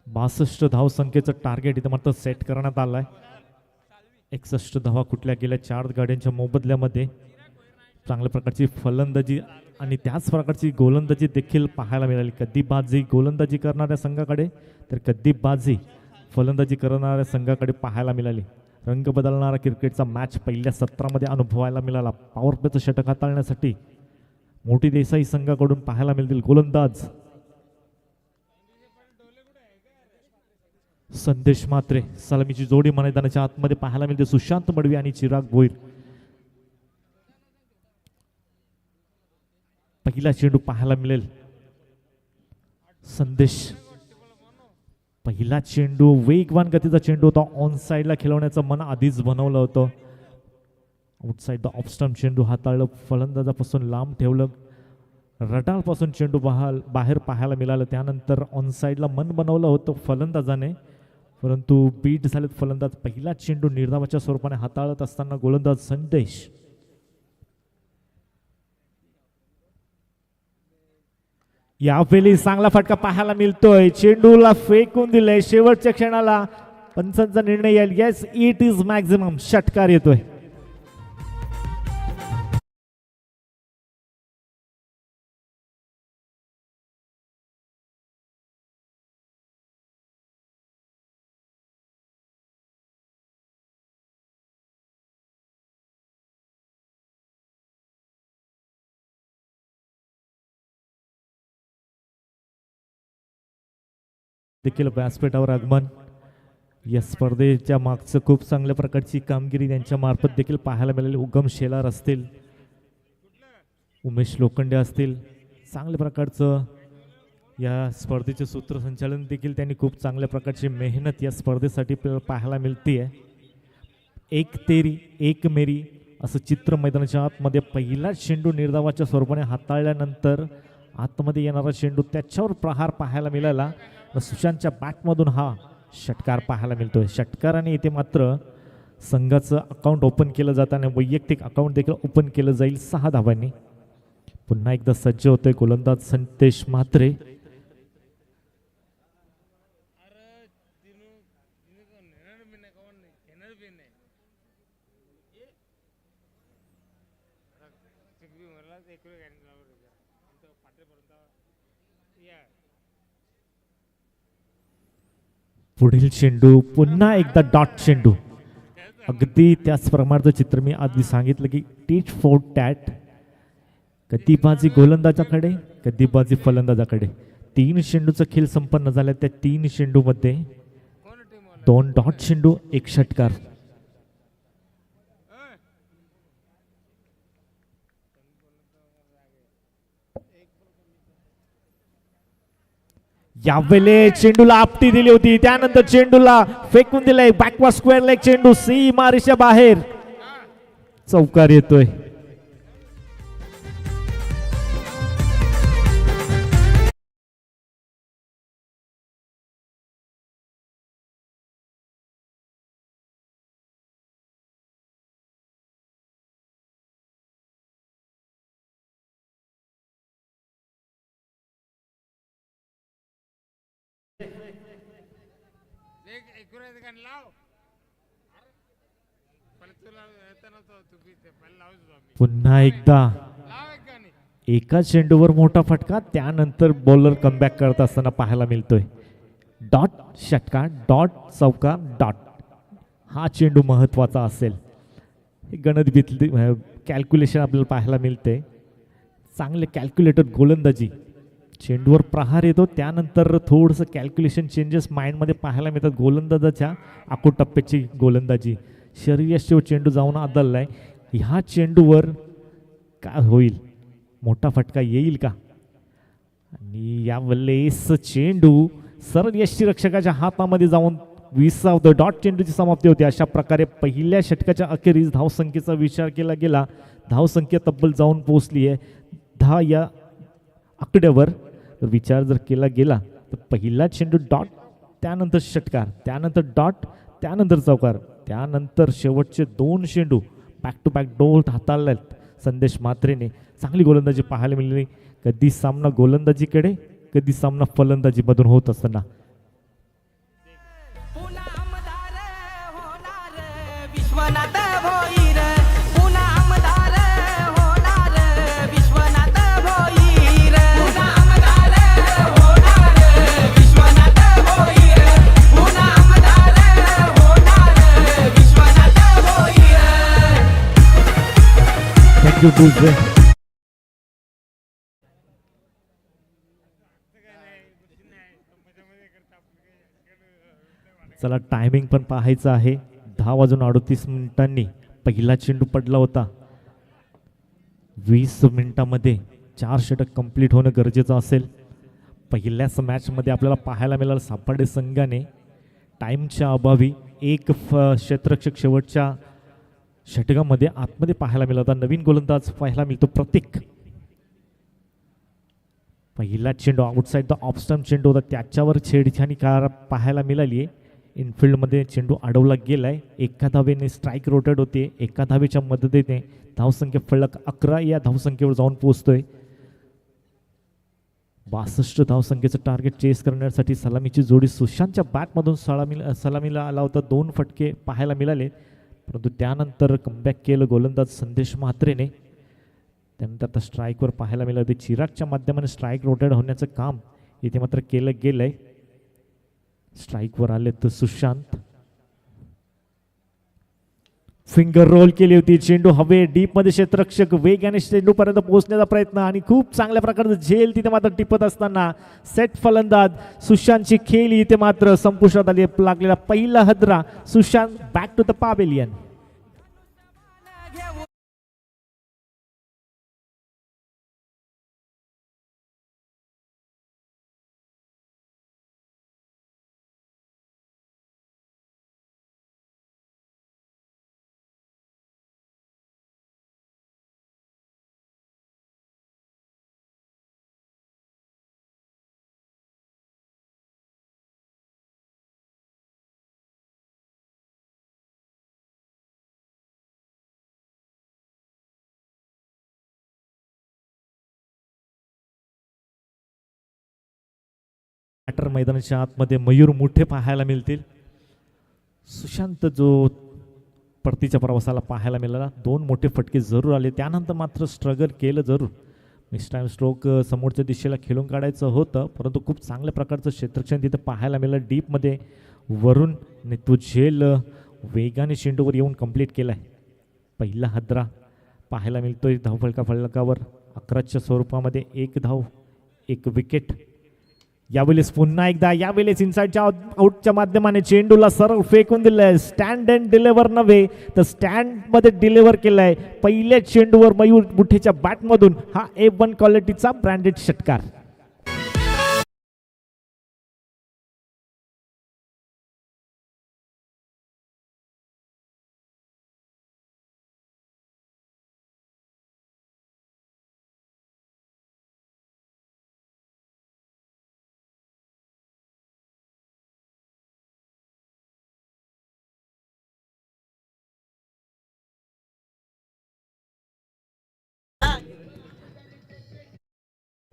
62 धावसंख्येचं टार्गेट इथं मात्र सेट करण्यात आलंय. 61 धावा कुठल्या गेल्या 4 गाड्यांच्या मोबदल्यामध्ये. चांगल्या प्रकारची फलंदाजी आणि त्याच प्रकारची गोलंदाजी देखील पाहायला मिळाली. कधी बाजी गोलंदाजी करणाऱ्या संघाकडे तर कधी बाजी फलंदाजी करणाऱ्या संघाकडे पाहायला मिळाली. रंग बदलणारा क्रिकेटचा मॅच पहिल्या सत्रामध्ये अनुभवायला मिळाला. पॉवर प्लेचं षटक हाताळण्यासाठी मोठी देसाई संघाकडून पाहायला मिळतील गोलंदाज संदेश मात्रे. सलामीची जोडी मैदानाच्या आतमध्ये पाहायला मिळते. सुशांत मडवी आणि चिराग भोईर. पहिला चेंडू पाहायला मिळेल. संदेश पहिला चेंडू वेगवान गतीचा चेंडू होता. ऑन साइडला खेळवण्याचं मन आधीच बनवलं होतं. आउटसाइड द ऑफ स्टंप चेंडू हाताळलं, फलंदाजापासून लांब ठेवलं. रडालपासून चेंडू बाहेर पाहायला मिळालं. त्यानंतर ऑन साइडला मन बनवलं होतं फलंदाजाने, परंतु बीट झालेत फलंदाज. पहिला चेंडू निर्धावाच्या स्वरूपाने हाताळत असताना गोलंदाज संदेश. यावेळी चांगला फटका पाहायला मिळतोय. चेंडूला फेकून दिलंय शेवटच्या क्षणाला. पंचांचा निर्णय येईल. Yes, it is maximum. षटकार येतोय. देखील व्यासपीठावर आगमन. या स्पर्धेच्या मागचं खूप चांगल्या प्रकारची कामगिरी त्यांच्या मार्फत देखील पाहायला मिळाली. उगम शेलार असतील, उमेश लोखंडे असतील, चांगल्या प्रकारचं या स्पर्धेचे सूत्रसंचालन देखील त्यांनी खूप चांगल्या प्रकारची मेहनत या स्पर्धेसाठी पाहायला मिळते. एक तेरी एक मेरी असं चित्र मैदानाच्या आतमध्ये पहिलाच चेंडू निर्धावाच्या स्वरूपाने हाताळल्यानंतर आतमध्ये येणारा चेंडू त्याच्यावर प्रहार पाहायला मिळाला. सुशांतच्या बॅटमधून हा षटकार पाहायला मिळतोय. षटकाराने इथे मात्र संघाचं अकाउंट ओपन केलं जातं आणि वैयक्तिक अकाउंट देखील ओपन केलं जाईल 6 धावांनी. पुन्हा एकदा सज्ज होतोय गोलंदाज संदेश म्हात्रे. पुढील चेंडू पुन्हा एकदा डॉट चेंडू. अगदी त्याच प्रमाणाचं चित्र मी आधी सांगितलं की टीच फॉर टॅट. कधी बाजी गोलंदाजाकडे, कधी बाजी फलंदाजाकडे. 3 चेंडूचा खेळ संपन्न झाला. त्या 3 चेंडूमध्ये 2 डॉट चेंडू, 1 षटकार. यावेळी चेंडूला आपटी दिली होती, त्यानंतर चेंडूला फेकून दिलाय बॅकवर्ड स्क्वेअर लेग चेंडू सीमारेषा बाहेर. चौकार येतोय. पुन्हा एकदा एका चेंडूवर मोठा फटका, त्यानंतर बॉलर कमबॅक करत असताना पाहायला मिळतोय. डॉट षटकार, डॉट चौकार, डॉट. हा चेंडू महत्वाचा असेल. गणित कॅल्क्युलेशन आपल्याला पाहायला मिळते. चांगले कॅल्क्युलेटेड गोलंदाजी. चेंडूवर प्रहार येतो, त्यानंतर थोडंसं कॅल्क्युलेशन चेंजेस माइंडमध्ये पाहायला मिळतात. गोलंदाजाच्या आखोटप्प्याची गोलंदाजी. शरीराशिव चेंडू जाऊन आदललाय. ह्या चेंडूवर काय होईल? मोठा फटका येईल का? आणि यावेळेस चेंडू सरळ यष्टीरक्षकाच्या हातामध्ये जाऊन विसावतो. डॉट चेंडूची समाप्ती होती. अशा प्रकारे पहिल्या षटकाच्या अखेरीस धावसंख्येचा विचार केला गेला. धावसंख्या तब्बल जाऊन पोहोचली आहे 10 या आकड्यावर. विचार जर केला गेला तर पहिला चेंडू डॉट, त्यानंतर षटकार, त्यानंतर डॉट, त्यानंतर चौकार, त्यानंतर शेवटचे 2 चेंडू बॅक टू बॅक डोल हाताळल्यात संदेश म्हात्रेने. चांगली गोलंदाजी पाहायला मिळाली. कधी सामना गोलंदाजीकडे, कधी सामना फलंदाजीमधून होत असताना. चला, टायमिंग पण पाहायचं आहे. 10:38 पहिला चेंडू पडला होता. 20 मिनिटांमध्ये 4 षटक कंप्लीट होणं गरजेचं असेल. पहिल्याच मॅचमध्ये आपल्याला पाहायला मिळालं सापडे संघाने टाइमच्या अभावी एक क्षेत्ररक्षक शेवटच्या षटकामध्ये आतमध्ये पाहायला मिळाला होता. नवीन गोलंदाज पाहायला मिळतो प्रतीक. पहिला चेंडू आउटसाइड द ऑफ स्टंप चेंडू होता, त्याच्यावर छेडछाणी पाहायला मिळाली आहे. इनफिल्डमध्ये चेंडू अडवला गेलाय. 1 धावेने स्ट्राईक रोटेट होते. 1 धावेच्या मदतीने धावसंख्या फलक 11 या धावसंख्येवर जाऊन पोहोचतोय. 62 धावसंख्येचं टार्गेट चेस करण्यासाठी सलामीची जोडी सुशांतच्या बॅटमधून सलामीला आला होता. 2 फटके पाहायला मिळाले, परंतु त्यानंतर कमबॅक केलं गोलंदाज संदेश म्हात्रेने. त्यानंतर आता स्ट्राईकवर पाहायला मिळालं होते. चिरागच्या माध्यमाने स्ट्राईक रोटेट होण्याचं काम इथे मात्र केलं गेलंय. स्ट्राईकवर आले तर सुशांत फिंगर रोल केली होती. चेंडू हवे डीप मध्ये क्षेत्ररक्षक वेगाने चेंडू पर्यंत पोहोचण्याचा प्रयत्न आणि खूप चांगल्या प्रकारचं झेल तिथे मात्र टिपत असताना सेट फलंदाज सुशांतची खेळी इथे मात्र संपुष्टात आली. लागलेला पहिला हदरा. Sushant back to the pavilion. Batter मैदानाच्या आतमध्ये मयूर मोठे पाहायला मिळतील. सुशांत जो परतीच्या प्रवासाला पाहायला मिळाला. 2 मोठे फटके जरूर आले, त्यानंतर मात्र स्ट्रगल केलं जरूर. मिस टाइम स्ट्रोक समोरच्या दिशेला खेळून काढायचं होतं, परंतु खूप चांगल्या प्रकारचं क्षेत्ररक्षण तिथे पाहायला मिळालं डीपमध्ये. वरून तो झेल वेगाने चेंडूवर येऊन कंप्लीट केलाय. पहिला हदरा पाहायला मिळतोय फलकावर 11च्या स्वरूपामध्ये. 1 धाव 1 विकेट. यावेळेस पुन्हा एकदा यावेळेस इनसाइडच्या आउटच्या माध्यमाने चेंडूला सरळ फेकून दिलंय. स्टँड अँड डिलिव्हर नव्हे तर स्टँड मध्ये डिलिव्हर केलाय. पहिल्या चेंडूवर मयूर मुठेच्या बॅटमधून हा A1 क्वालिटीचा ब्रँडेड षटकार.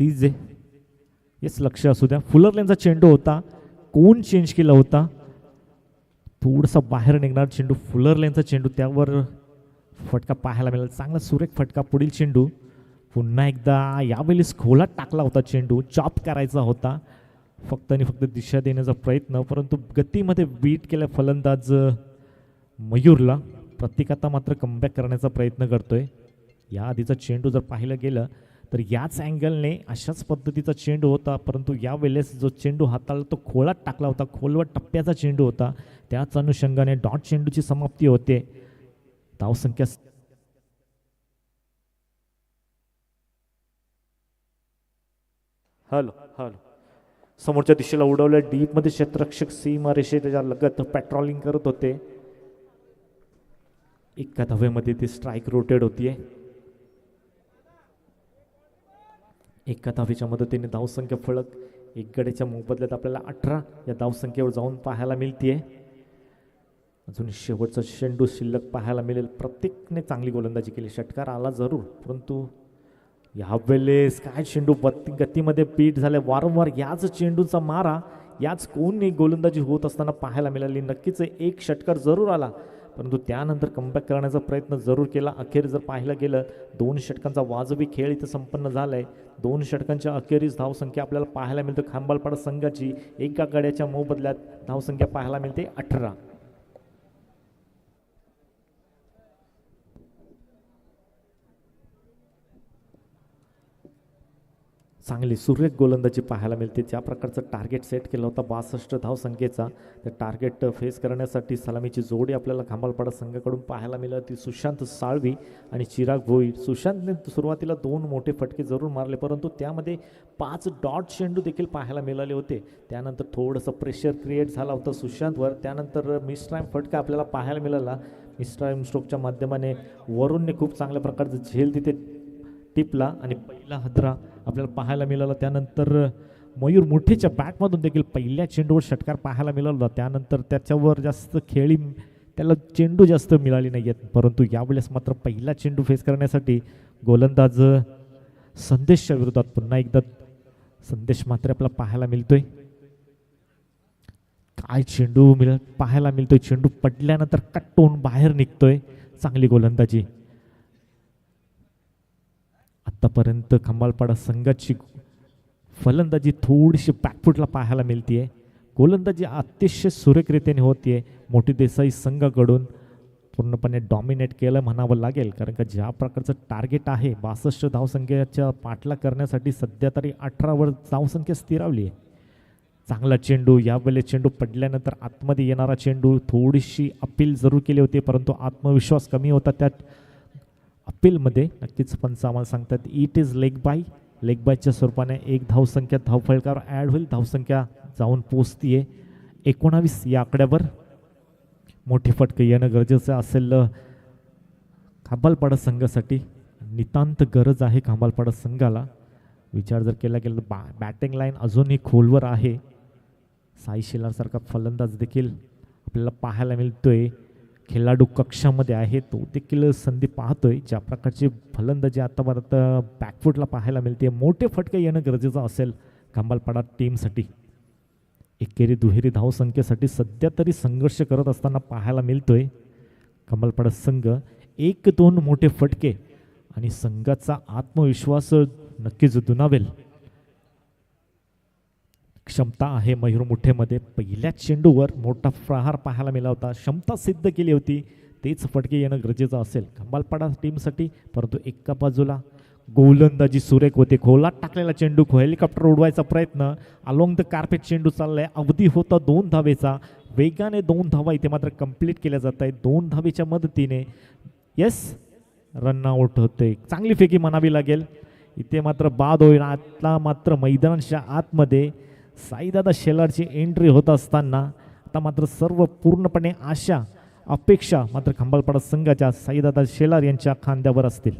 येस, लक्ष असू द्या. फुलर लेनचा चेंडू होता, कोण चेंज केला होता. थोडासा बाहेर निघणार चेंडू, फुलर लेनचा चेंडू, त्यावर फटका पाहायला मिळाला. चांगला सुरेख फटका. पुढील चेंडू पुन्हा एकदा यावेळेस खोलात टाकला होता चेंडू. चॉप करायचा होता, फक्त आणि फक्त दिशा देण्याचा प्रयत्न, परंतु गतीमध्ये बीट केल्या फलंदाज मयूरला. प्रत्येक आता मात्र कमबॅक करण्याचा प्रयत्न करतोय. या आधीचा चेंडू जर पाहिलं गेलं तर याच अँगलने अशाच पद्धतीचा चेंडू होता, परंतु यावेळेस जो चेंडू हाताळला तो खोलात टाकला होता. खोलवर टप्प्याचा चेंडू होता. त्याच अनुषंगाने डॉट चेंडूची समाप्ती होते. धावसंख्या हॅलो समोरच्या दिशेला उडवलं. डीप मध्ये क्षेत्ररक्षक सीमा रेषेच्या लगत पेट्रोलिंग करत होते. एका धावेमध्ये ती स्ट्राईक रोटेट होतीये. एका धावेच्या मदतीने धावसंख्या फलक 1 गड्याच्या मोबदल्यात आपल्याला 18 या धावसंख्येवर जाऊन पाहायला मिळतीये. अजून शेवटचा चेंडू शिल्लक पाहायला मिळेल. प्रत्येकने चांगली गोलंदाजी केली, षटकार आला जरूर, परंतु यावेळेस काय चेंडू गतीमध्ये पीठ झाले. वारंवार याच चेंडूचा मारा, याच कोणी गोलंदाजी होत असताना पाहायला मिळाली. नक्कीच 1 षटकार जरूर आला, परंतु त्यानंतर कमबॅक करण्याचा प्रयत्न जरूर केला. अखेर जर पाहायला गेलं 2 षटकांचा वाजवी खेळ इथं संपन्न झालाय. 2 षटकांच्या अखेरीस धावसंख्या आपल्याला पाहायला मिळते खांबालपाडा संघाची. एका गड्याच्या मोबदल्यात धावसंख्या पाहायला मिळते 18. चांगली सुरेख गोलंदाजी पाहायला मिळते. ज्या प्रकारचं टार्गेट सेट केलं होता 62 धावसंख्येचा, त्या टार्गेट फेस करण्यासाठी सलामीची जोडी आपल्याला खांबालपाडा संघाकडून पाहायला मिळाली. सुशांत साळवी आणि चिराग भोईर. सुशांतने सुरुवातीला 2 मोठे फटके जरूर मारले, परंतु त्यामध्ये 5 डॉट चेंडू देखील पाहायला मिळाले होते. त्यानंतर थोडंसं प्रेशर क्रिएट झाला होता सुशांतवर. त्यानंतर मिसटाईम फटका आपल्याला पाहायला मिळाला. मिसटाईम स्ट्रोकच्या माध्यमाने वरूनने खूप चांगल्या प्रकारचं झेल तिथे टिपला आणि पहिला हदरा आपल्याला पाहायला मिळाला. त्यानंतर मयूर मुठेच्या बॅटमधून देखील पहिल्या चेंडूवर षटकार पाहायला मिळाला. त्यानंतर त्याच्यावर जास्त खेळी त्याला चेंडू जास्त मिळाली नाही आहेत, परंतु यावेळेस मात्र पहिला चेंडू फेस करण्यासाठी गोलंदाज संदेशच्या विरोधात पुन्हा एकदा संदेश मात्र आपल्याला पाहायला मिळतोय. काय चेंडू पाहायला मिळतोय. चेंडू पडल्यानंतर कट्टून बाहेर निघतोय. चांगली गोलंदाजी. आतापर्यंत खंबाळपाडा संघाची फलंदाजी थोडीशी बॅकफुटला पाहायला मिळतीये. गोलंदाजी अतिशय सुरेखरीतीने होतीये. मोठी देसाई संघाकडून पूर्णपणे डॉमिनेट केलं म्हणावं लागेल, कारण का ज्या प्रकारचं टार्गेट आहे 62 धावसंख्येच्या पाठला करण्यासाठी सध्या तरी 18वर धावसंख्या स्थिरावली आहे. चांगला चेंडू. यावेळेस चेंडू पडल्यानंतर आतमध्ये येणारा चेंडू. थोडीशी अपील जरूर केली होती, परंतु आत्मविश्वास कमी होता त्यात अपीलमध्ये. नक्कीच पंच आम्हाला सांगतात it is leg bye. Leg बायच्या स्वरूपाने एक धावसंख्या धावफलकावर ॲड होईल. धावसंख्या जाऊन पोचतीये 19 या आकड्यावर. मोठी फटके येणं गरजेचं असेल खंबाळपाडा संघासाठी. नितांत गरज आहे खंबाळपाडा संघाला. विचार जर केला गेला तर बॅटिंग लाईन अजूनही खोलवर आहे. साई शेलारसारखा फलंदाज देखील आपल्याला पाहायला मिळतोय. खेळाडू कक्षामध्ये आहे, तो देखील संधी पाहतोय. ज्या प्रकारची फलंदाजी आतापर्यंत बॅकफुटला पाहायला मिळते. मोठे फटके येणं गरजेचं असेल खंबाळपाडा टीमसाठी. एकेरी दुहेरी धावसंख्येसाठी सध्या तरी संघर्ष करत असताना पाहायला मिळतोय खंबाळपाडा संघ. 1-2 मोठे फटके आणि संघाचा आत्मविश्वास नक्कीच दुणावेल. क्षमता आहे मयूर मुठेमध्ये. पहिल्या चेंडूवर मोठा प्रहार पाहायला मिळाला होता. क्षमता सिद्ध केली होती. तेच फटके येणं गरजेचं असेल खंबाळपाडा टीमसाठी. परंतु एका बाजूला गोलंदाजी सुरेख होते. खोलात टाकलेला चेंडू, हेलिकॉप्टर उडवायचा प्रयत्न. अलोंग द कार्पेट चेंडू चाललाय. अवधी होता 2 धावेचा. वेगाने 2 धावा इथे मात्र कंप्लीट केल्या जात आहेत 2 धावेच्या मदतीने. येस, रन आउट होते. चांगली फेकी म्हणावी लागेल. इथे मात्र बाद होईल. आता मात्र मैदानाच्या आतमध्ये साईदादा शेलारची एंट्री होत असताना आता मात्र सर्व पूर्णपणे आशा अपेक्षा मात्र खंबाळपाडा संघाच्या साईदादा शेलार यांच्या खांद्यावर असतील.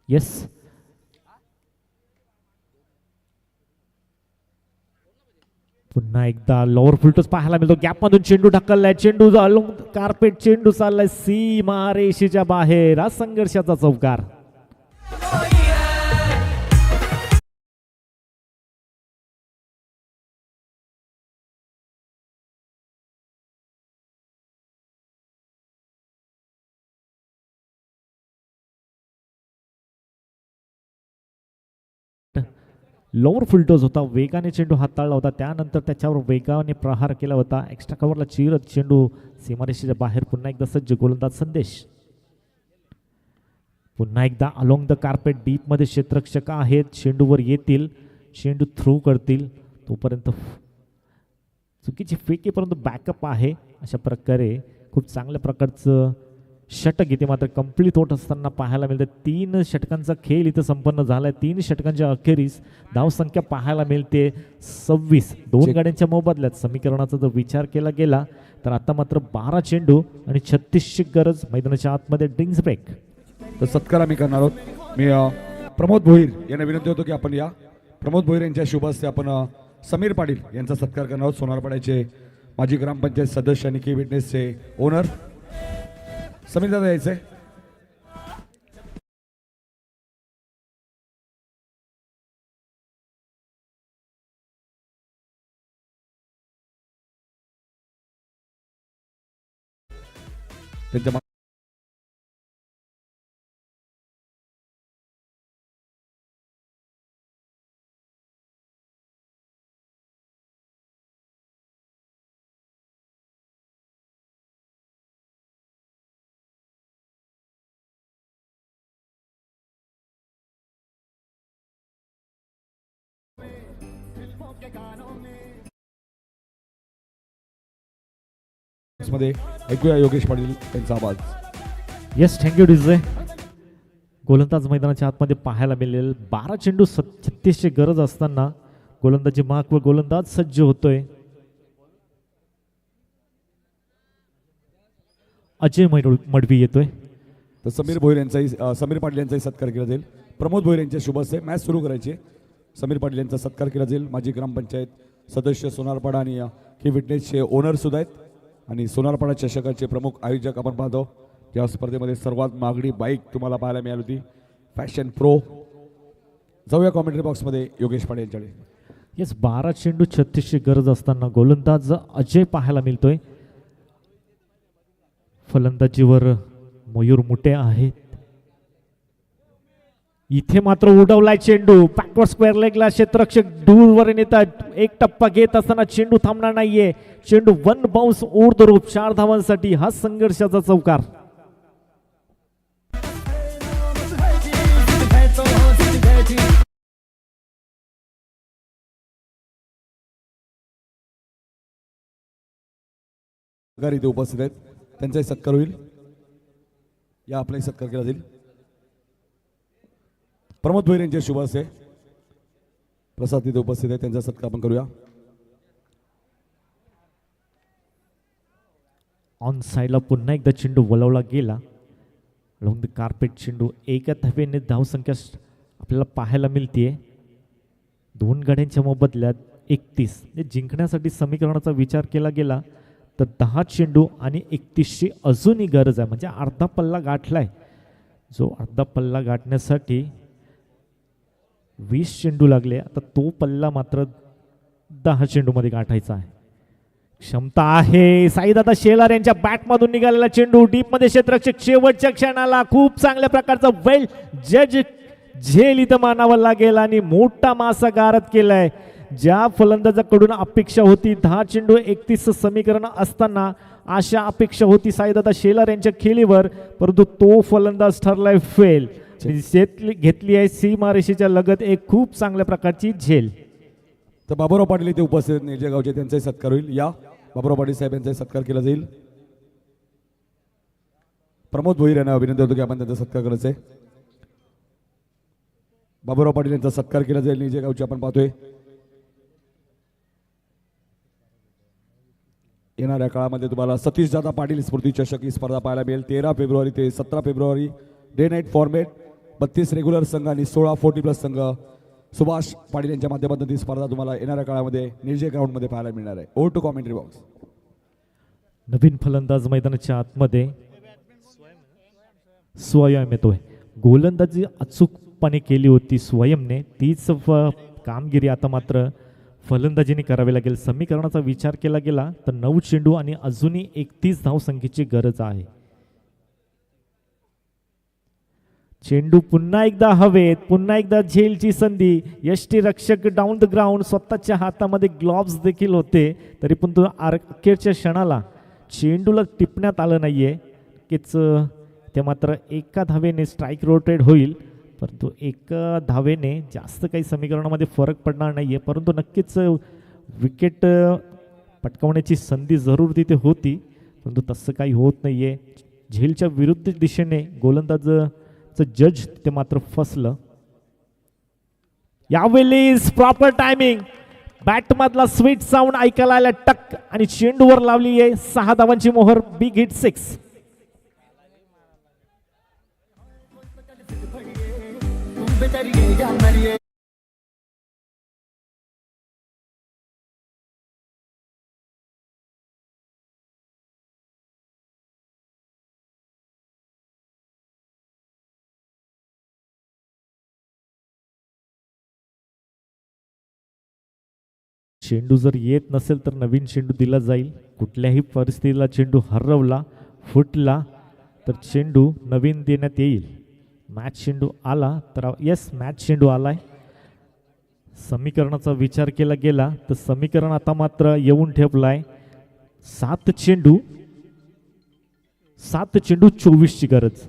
येस, पुन्हा एकदा लोअर फुलटॉस पाहायला मिळतो. गॅपमधून चेंडू ढकललाय. चेंडू अलोंग कार्पेट चेंडू चाललाय सीमा रेषेच्या बाहेर. हा संघर्षाचा चौकार. लोअर फुलटॉस होता. वेगाने चेंडू हाताळला होता. त्यानंतर त्याच्यावर वेगाने प्रहार केला होता. एक्स्ट्रा कव्हरला चिरत चेंडू सीमारेषेच्या बाहेर. पुन्हा एकदा सज्ज गोलंदाज संदेश. पुन्हा एकदा अलोंग द कार्पेट डीपमध्ये क्षेत्ररक्षक आहेत. चेंडूवर येतील, चेंडू थ्रू करतील. तोपर्यंत चुकीची फेकी, परंतु बॅकअप आहे. अशा प्रकारे खूप चांगल्या प्रकारचं षटक इथे मात्र कंप्लीट होत असताना पाहायला मिळते. 3 षटकांचा खेळ इथं संपन्न झालाय. 3 षटकांच्या अखेरीस धावसंख्या पाहायला मिळते 26. 2 गाड्यांच्या मोबदल्यात समीकरणाचा जर विचार केला गेला तर आता मात्र 12 चेंडू आणि 36ची गरज. मैदानाच्या आतमध्ये ड्रिंक्स ब्रेक. तर सत्कार आम्ही करणार आहोत. मी प्रमोद भोईर यांना विनंती होतो की आपण या. प्रमोद भोईर यांच्या शुभ हस्ते आपण समीर पाटील यांचा सत्कार करणार आहोत. सोनारपाड्याचे माजी ग्रामपंचायत सदस्य आणि की विटनेसचे ओनर समीर दादा यायचे. त्यांच्या मध्ये ऐकूया योगेश पाटील यांचा आवाज. Yes, thank you DJ. गोलंदाज मैदानाच्या आतमध्ये पाहायला मिळेल. 12 चेंडू 36ची गरज असताना गोलंदाजी मार्क व गोलंदाज सज्ज होतोय. अजय मडवी येतोय. तर समीर भोईर यांचाही समीर पाटील यांचाही सत्कार केला जाईल. प्रमोद भोईर यांच्या शुभ हस्ते मॅच सुरू करायची आहे. समीर पाटील यांचा सत्कार केला जाईल. माजी ग्रामपंचायत सदस्य सोनारपाडा आणि की फिटनेसचे ओनर सुद्धा आहेत आणि सोनारपाडा चषकाचे प्रमुख आयोजक आपण पाहतो. या स्पर्धेमध्ये सर्वात महागडी बाईक तुम्हाला पाहायला मिळाली होती, फॅशन प्रो. जाऊया कॉमेंट्री बॉक्समध्ये योगेश पाडे यांच्याकडे. येस, 12 चेंडू 36ची गरज असताना गोलंदाज अजय पाहायला मिळतोय. फलंदाजीवर मयूर मुटे आहेत. इथे मात्र उडवलाय चेंडू, बॅकवर्ड स्क्वेअर लेगला क्षेत्ररक्षक दूरवर नेतात. एक टप्पा घेत असताना चेंडू थांबणार नाहीये. चेंडू 1 बाउन्स ऊर्ध्वरूप 4 धावांसाठी हा संघर्षाचा चौकार. इथे उपस्थित आहेत, त्यांचाही सत्कार होईल. या आपलाही सत्कार केला जाईल. प्रमोद भोईर यांचे शुभ हस्ते प्रसाद तिथे उपस्थित आहे, त्यांचा सत्कार आपण करूया. ऑन साईडला पुन्हा एकदा चेंडू वळवला गेला. लॉंग द कार्पेट चेंडू एका धावेने धावसंख्या आपल्याला पाहायला मिळते. 2 गाड्यांच्या मोबदल्यात 31. जिंकण्यासाठी समीकरणाचा विचार केला गेला तर 10 चेंडू आणि 31ची अजूनही गरज आहे. म्हणजे अर्धा पल्ला गाठलाय. जो अर्धा पल्ला गाठण्यासाठी 20 चेंडू लागले. आता तो पल्ला मात्र 10 चेंडूमध्ये गाठायचा आहे. क्षमता आहे. साईदादा शेलार यांच्या बॅटमधून निघालेला चेंडू डीपमध्ये क्षेत्ररक्षक शेवटच्या क्षणाला खूप चांगल्या प्रकारचा वेल जज झेल इथं मानावं लागेल आणि मोठा मासा गारद केलाय. ज्या फलंदाजाकडून अपेक्षा होती 10 चेंडू 31 समीकरण असताना अशा अपेक्षा होती साईदादा शेलार यांच्या खेळीवर, परंतु तो फलंदाज ठरलाय फेल. घेतली आहे सीमारेषेच्या लगत एक खूप चांगल्या प्रकारची झेल. तर बाबूराव पाटील इथे उपस्थित आहेत, निळजे गावचे, त्यांचाही सत्कार होईल. या बाबूराव पाटील साहेब यांचाही सत्कार केला जाईल. प्रमोद भोईर यांना विनंती होतो की आपण त्यांचा सत्कार करायचा आहे. बाबूराव पाटील यांचा सत्कार केला जाईल. निळजे गावचे आपण पाहतोय. येणाऱ्या काळामध्ये तुम्हाला सतीश दादा पाटील स्मृती चषक ही स्पर्धा पाहायला मिळेल. 13 फेब्रुवारी ते 17 February day night format. 32 regular संघ आणि 16 40+ संघ. सुभाष पाटील यांच्या माध्यमातून ती स्पर्धा तुम्हाला येणाऱ्या काळामध्ये निर्जय ग्राउंडमध्ये पाहायला मिळणार आहे. Over to commentary box. नवीन फलंदाज मैदानाच्या आतमध्ये स्वयं येतोय. गोलंदाजी अचूकपणे केली होती स्वयंने, तीच कामगिरी आता मात्र फलंदाजीने करावी लागेल. समीकरणाचा विचार केला गेला तर 9 चेंडू आणि अजूनही 31 धावसंख्येची गरज आहे. चेंडू पुन्हा एकदा हवेत, पुन्हा एकदा झेलची संधी. यष्टी रक्षक डाऊन द ग्राउंड. स्वतःच्या हातामध्ये ग्लोव्स देखील होते, तरी पण तो अखेरच्या क्षणाला चेंडूला टिपण्यात आलं नाहीये. नक्कीच ते मात्र एका धावेने स्ट्राईक रोटेड होईल, परंतु एका धावेने जास्त काही समीकरणामध्ये फरक पडणार नाहीये. परंतु नक्कीच विकेट पटकावण्याची संधी जरूर तिथे होती, परंतु तसं काही होत नाहीये. झेलच्या विरुद्ध दिशेने गोलंदाज जज ते मात्र फसलं. यावेळी प्रॉपर टायमिंग, बॅट मधला स्वीट साऊंड ऐकायला आला, टक, आणि चेंडूवर लावली आहे 6 धावांची मोहर. Big hit 6. चेंडू जर येत नसेल तर नवीन चेंडू दिला जाईल. कुठल्याही परिस्थितीला चेंडू हरवला, फुटला तर चेंडू नवीन देण्यात येईल. मॅच चेंडू आला तर येस, मॅच चेंडू आलाय. समीकरणाचा विचार केला गेला तर समीकरण आता मात्र येऊन ठेपलाय. 7 चेंडू 24ची गरज.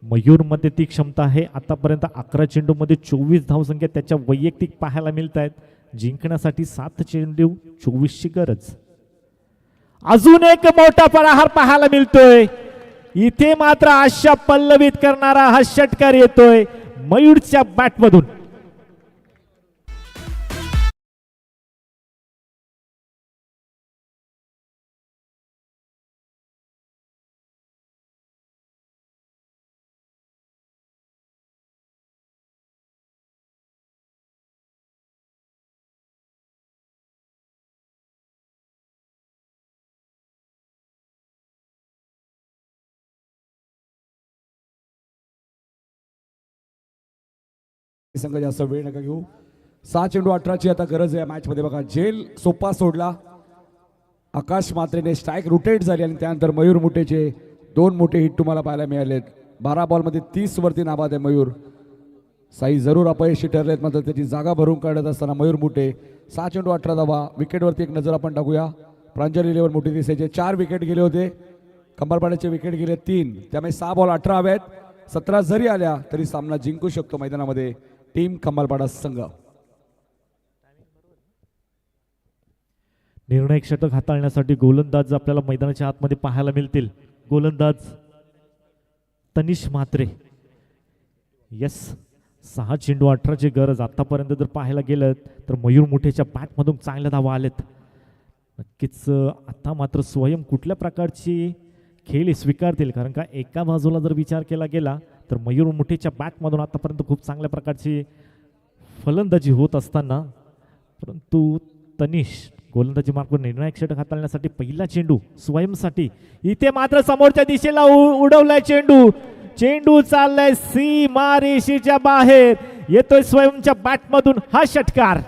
मयूरमध्ये ती क्षमता आहे. आतापर्यंत 11 चेंडूमध्ये 24 धावसंख्या त्याच्या वैयक्तिक पाहायला मिळत आहेत. जिंकण्यासाठी 7 चेंडू 24ची गरज. अजून एक मोठा प्रहार पाहायला मिळतोय. इथे मात्र आशा पल्लवित करणारा हा षटकार येतोय मयूरच्या बॅटमधून. संघ जास्त वेळ नका घेऊ. 6 चेंडू 18ची आता गरज आहे मॅच मध्ये. बघा झेल सोपा सोडला, आकाश मात्रेने स्ट्राईक रोटेट झाली आणि त्यानंतर मयूर मुठेचे 2 मोठे हिट तुम्हाला पाहायला मिळालेत. 12 बॉलमध्ये 30 वरती नाबाद आहे मयूर. साई जरूर अपयशी ठरलेत, मात्र त्याची जागा भरून काढत असताना मयूर मुठे 6 चेंडू 18 धावा. विकेटवरती एक नजर आपण टाकूया. प्रांजली लेवर मोठी दिसायचे 4 विकेट गेले होते, कंबरपाड्याचे विकेट गेले 3, त्यामुळे 6 बॉल 18 हवेत. 17 जरी आल्या तरी सामना जिंकू शकतो मैदानामध्ये टीम कंबरपाडा संघ. निर्णायक षटक हाताळण्यासाठी गोलंदाज आपल्याला मैदानाच्या आतमध्ये पाहायला मिळतील. गोलंदाज तनिष म्हात्रे. यस, 6 चेंडू 18ची गरज. आतापर्यंत जर पाहायला गेलं तर मयूर मुठेच्या बॅटमधून चांगल्या धावा आलेत. नक्कीच आता मात्र स्वयं कुठल्या प्रकारची खेळ स्वीकारतील, कारण का एका बाजूला जर विचार केला गेला तर मयूर मुठेच्या बॅटमधून आतापर्यंत खूप चांगल्या प्रकारची फलंदाजी होत असताना, परंतु तनिष गोलंदाजी मार्गावर निर्णायक षटक हाताळण्यासाठी पहिला चेंडू स्वयंसाठी. इथे मात्र समोरच्या दिशेला उडवलाय चेंडू. चेंडू चाललाय सीमारेषेच्या बाहेर. येतोय स्वयंच्या बॅटमधून हा षटकार.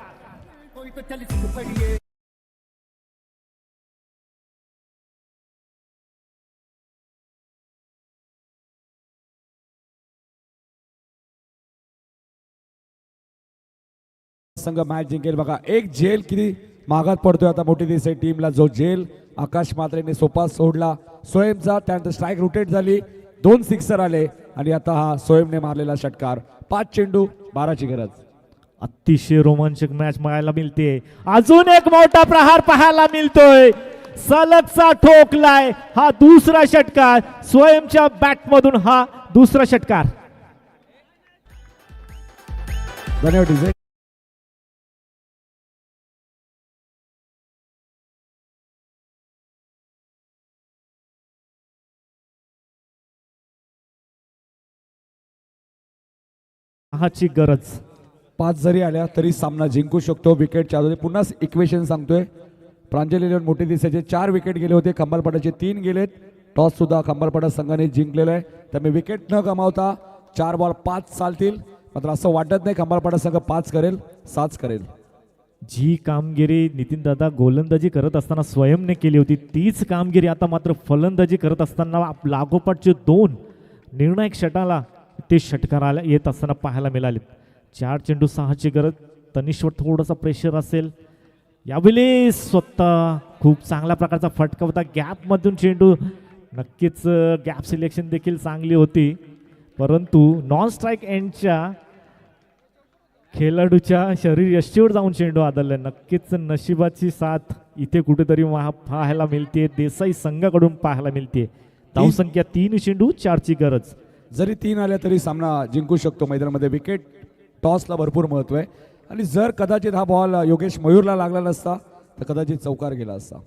संघ मॅच जिंकेल. बघा एक झेल किती मागात पडतोय आता मोठी दिसते टीमला. जो झेल आकाश मात्रेने सोपा सोडला स्वयंचा, त्यानंतर स्ट्राईक रोटेट झाली, 2 सिक्सर आले आणि आता हा स्वयंने मारलेला षटकार. 5 चेंडू 12ची गरज. अतिशय रोमांचक मॅच बघायला मिळते. अजून एक मोठा प्रहार पाहायला मिळतोय. सलगचा ठोकलाय हा दुसरा षटकार. स्वयंच्या बॅटमधून हा दुसरा षटकार. धन्यवाद. 6ची गरज. 5 जरी आल्या तरी सामना जिंकू शकतो. विकेटच्या आधी पुन्हा इक्वेशन सांगतोय. प्रांजली लेवन मोठे दिसायचे 4 विकेट गेले होते, कंबरपाड्याचे 3 गेलेत. टॉस सुद्धा कंबरपाडा संघाने जिंकलेला आहे, त्यामुळे विकेट न गमावता 4 बॉल 5 चालतील. मात्र असं वाटत नाही कंबरपाडा संघ 5 करेल, 7 करेल. जी कामगिरी नितीन दादा गोलंदाजी करत असताना स्वयंने केली होती, तीच कामगिरी आता मात्र फलंदाजी करत असताना लागोपाठचे 2 निर्णायक षटाला ते षटकाराला येत असताना पाहायला मिळालेत. 4 चेंडू 6ची गरज. तनिषवर थोडासा प्रेशर असेल यावेळी. स्वतः खूप चांगल्या प्रकारचा फटका होता गॅपमधून चेंडू. नक्कीच गॅप सिलेक्शन देखील चांगली होती, परंतु नॉन स्ट्राईक एंडच्या खेळाडूच्या शरीर यष्टीवर जाऊन चेंडू आदळलाय. नक्कीच नशिबाची साथ इथे कुठेतरी पाहायला मिळते, देसाई संघाकडून पाहायला मिळते. धावसंख्या 3 चेंडू 4ची गरज. जरी 3 आल्या तरी सामना जिंकू शकतो मैदानामध्ये. विकेट टॉसला भरपूर महत्व आहे आणि जर कदाचित हा बॉल योगेश मयूरला लागला नसता तर कदाचित चौकार गेला असता.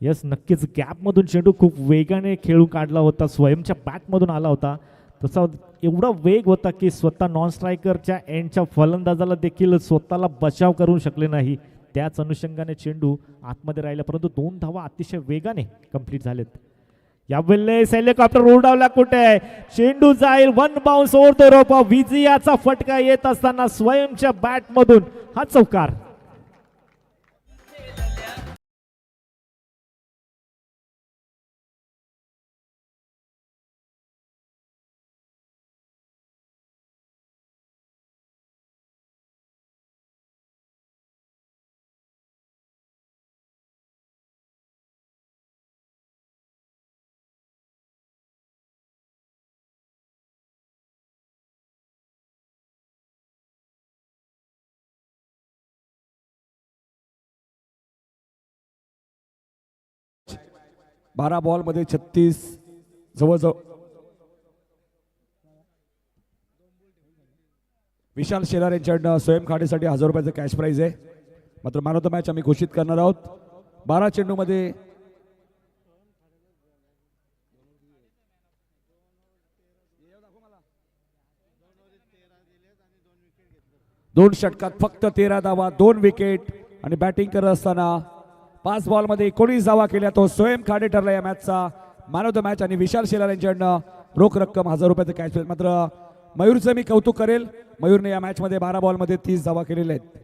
यस, नक्कीच गॅपमधून चेंडू खूप वेगाने खेळून काढला होता, स्वयंच्या बॅटमधून आला होता. तसा एवढा वेग होता की स्वतः नॉन स्ट्रायकरच्या एंडच्या फलंदाजाला देखील स्वतःला बचाव करू शकले नाही. त्याच अनुषंगाने चेंडू आतमध्ये राहिला, परंतु 2 धावा अतिशय वेगाने कंप्लीट झालेत. यावेळेस हेलिकॉप्टर उडावला कुठे, चेंडू जाईल 1 बाउन्स ओव्हर द रोप. विजयाचा फटका येत असताना स्वयंच्या बॅटमधून हा चौकार. बारा बॉल मध्ये 36 जवळजवळ. विशाल शेलार यांच्याकडनं स्वयं खाडेसाठी 1000 रुपयाचं कॅश प्राइज आहे. मात्र मॅन ऑफ द मॅच आम्ही घोषित करणार आहोत. 12 चेंडू मध्ये 2 षटकात फक्त 13 धावा, 2 विकेट आणि बॅटिंग करत असताना 5 बॉल मध्ये 19 धावा केल्या. तो स्वयं खाडे ठरला या मॅचचा मॅन ऑफ द मॅच. आणि विशाल शेलार यांच्याकडनं रोख रक्कम 1000 रुपयाचं कॅश प्राइज. मात्र मयूरचं मी कौतुक करेल, मयूरने या मॅचमध्ये 12 बॉलमध्ये 30 धावा केलेल्या आहेत.